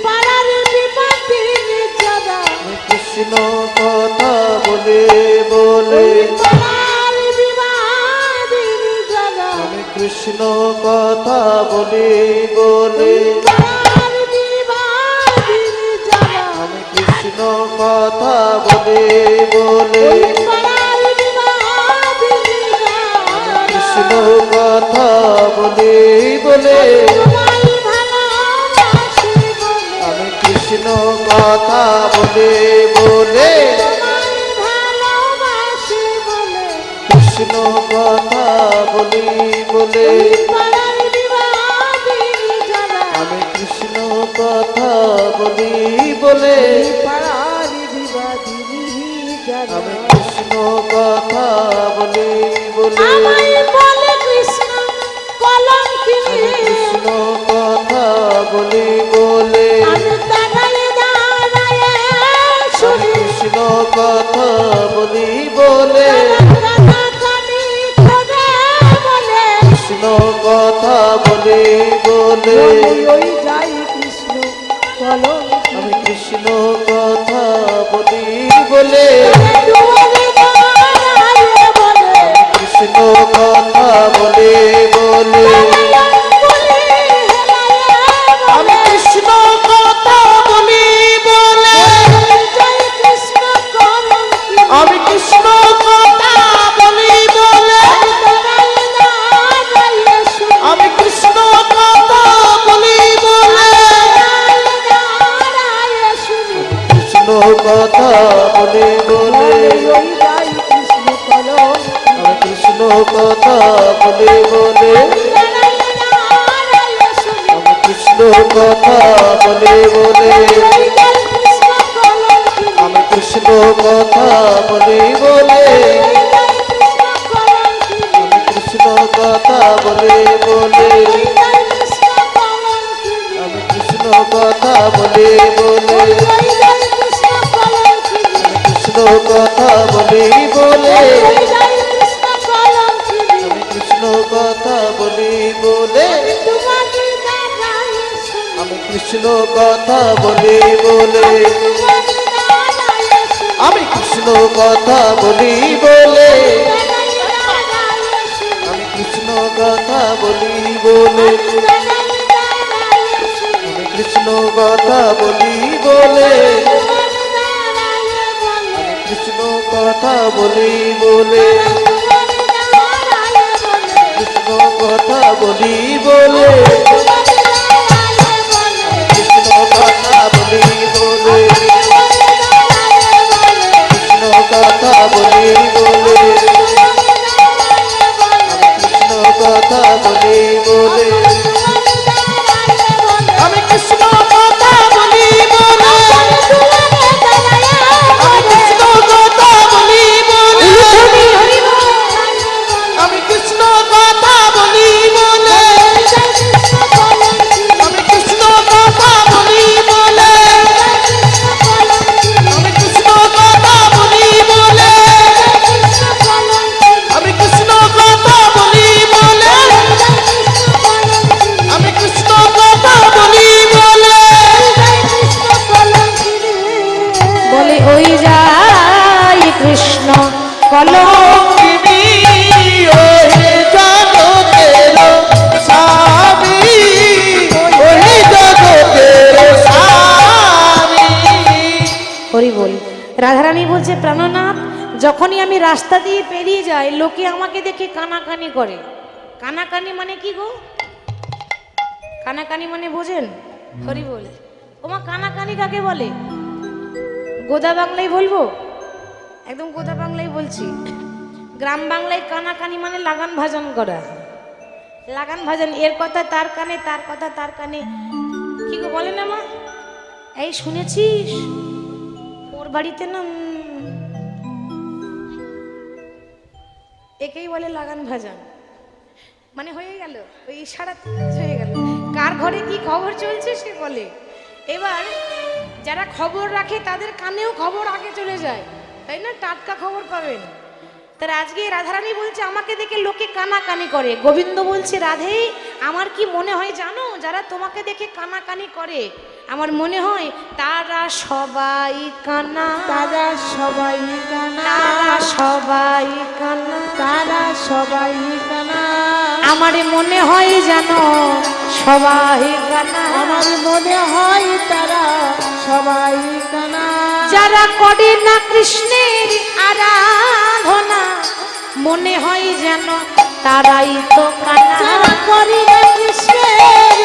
পাড়ার বিবাদিনী যারা আমি কৃষ্ণ কথা বলে বলে পাড়ার বিবাদিনী যারা আমি কৃষ্ণ কথা বলে বলে পাড়ার বিবাদিনী যারা আমি কৃষ্ণ কথা বলে বলে পাড়ার বিবাদিনী যারা কৃষ্ণ কথা বলে বলে তোমায় ভালোবাসি বলে আমি কৃষ্ণ কথা বলে বলে তোমায় ভালোবাসি বলে কৃষ্ণ কথা বলি বলে পাড়ার বিবাদিনী যারা আমি কৃষ্ণ কথা বলি বলে পাড়ার বিবাদিনী যারা আমি কৃষ্ণ কথা বলি বলে আমায় বলে কৃষ্ণ কলঙ্কিনী আমি কৃষ্ণ কথা বলি বলে আমি দাঁড়ায় দাঁড়ায় আমি শুনি কৃষ্ণ কথা বলি বলে কানি করে বলে কৃষ্ণ কথা বলি বলে ওই যাই কৃষ্ণ কলঙ্কিনী আমি কৃষ্ণ কথা বলি বলে দুয়ারে দাঁড়ায় বলে কৃষ্ণ কথা বলি বলে আমি কৃষ্ণ কথা বলি বলে আমি কৃষ্ণ কথা বলি বলে আমি কৃষ্ণ কথা বলি বলে কৃষ্ণ কথা বলি বলে আমি কৃষ্ণ কথা বলি বলে আমি কৃষ্ণ কথা বলি বলে আমি কৃষ্ণ কথা বলি বলে আমি কৃষ্ণ কথা বলি বলে আমি কৃষ্ণ কথা বলি বলে আমি কৃষ্ণ কথা বলি বলে আমি কৃষ্ণ কথা বলি বলে আমি কৃষ্ণ কথা বলি বলে আমি কৃষ্ণ কথা বলি বলে আমি কৃষ্ণ কথা বলি বলে আমি কৃষ্ণ কথা বলি বলে আমি কৃষ্ণ কথা বলি বলে কৃষ্ণ কথা বলি বলে কৃষ্ণ কথা বলি বলে কৃষ্ণ কথা বলি বলে কৃষ্ণ কথা বলি বলে আমি কৃষ্ণ কথা বলি বলে আমি কৃষ্ণ কথা বলি বলে আমি কৃষ্ণ কথা বলি বলে আমি কৃষ্ণ কথা বলি বলে আমি কৃষ্ণ কথা বলি বলে আমি কৃষ্ণ কথা বলি বলে আমি কৃষ্ণ কথা বলি বলে বলে ওই যাই কৃষ্ণ কলঙ্কিনী ওহে জগতের স্বামী ওহে জগতের স্বামী হরি বল। রাধারানী বলছে প্রাণনাথ, যখনই আমি রাস্তা দিয়ে পেরিয়ে যাই লোকে আমাকে দেখে কানাকানি করে। কানাকানি মানে কি গো? কানাকানি মানে বোঝেন? হরি বল। ওমা কানাকানি কাকে বলে? গোদা বাংলায় বলবো, একদম গোদা বাংলায় বলছি। গ্রাম বাংলায় কানাকানি মানে লাগান ভাজন করা। লাগান ভাজন, এর কথা তার কানে, তার কথা তার কানে। কি গো বলে না মা? এই শুনেছিস ওর বাড়িতে না একেই বলে লাগান ভাজন। মানে হয়ে গেল ওই ইশারা হয়ে গেল, কার ঘরে কি খবর চলছে সে বলে। এবার যারা খবর রাখে তাদের কানেও খবর আগে চলে যায়, তাই না? টাটকা খবর পাবেন। তার আজকে রাধারানী বলছে আমাকে দেখে লোকে কানাকানি করে। গোবিন্দ বলছে রাধে আমার কি মনে হয় জানো, যারা তোমাকে দেখে কানাকানি করে আমার মনে হয় তারা সবাই কানা, তারা সবাই কানা, তারা সবাই কানা, তারা সবাই কানা। আমার মনে হয় জানো সবাই কানা, আমার মনে হয় তারা সবাই কানা। যারা করে না কৃষ্ণের আরাধনা মনে হয় যেন তারাই তো কানা। যারা করে না কৃষ্ণের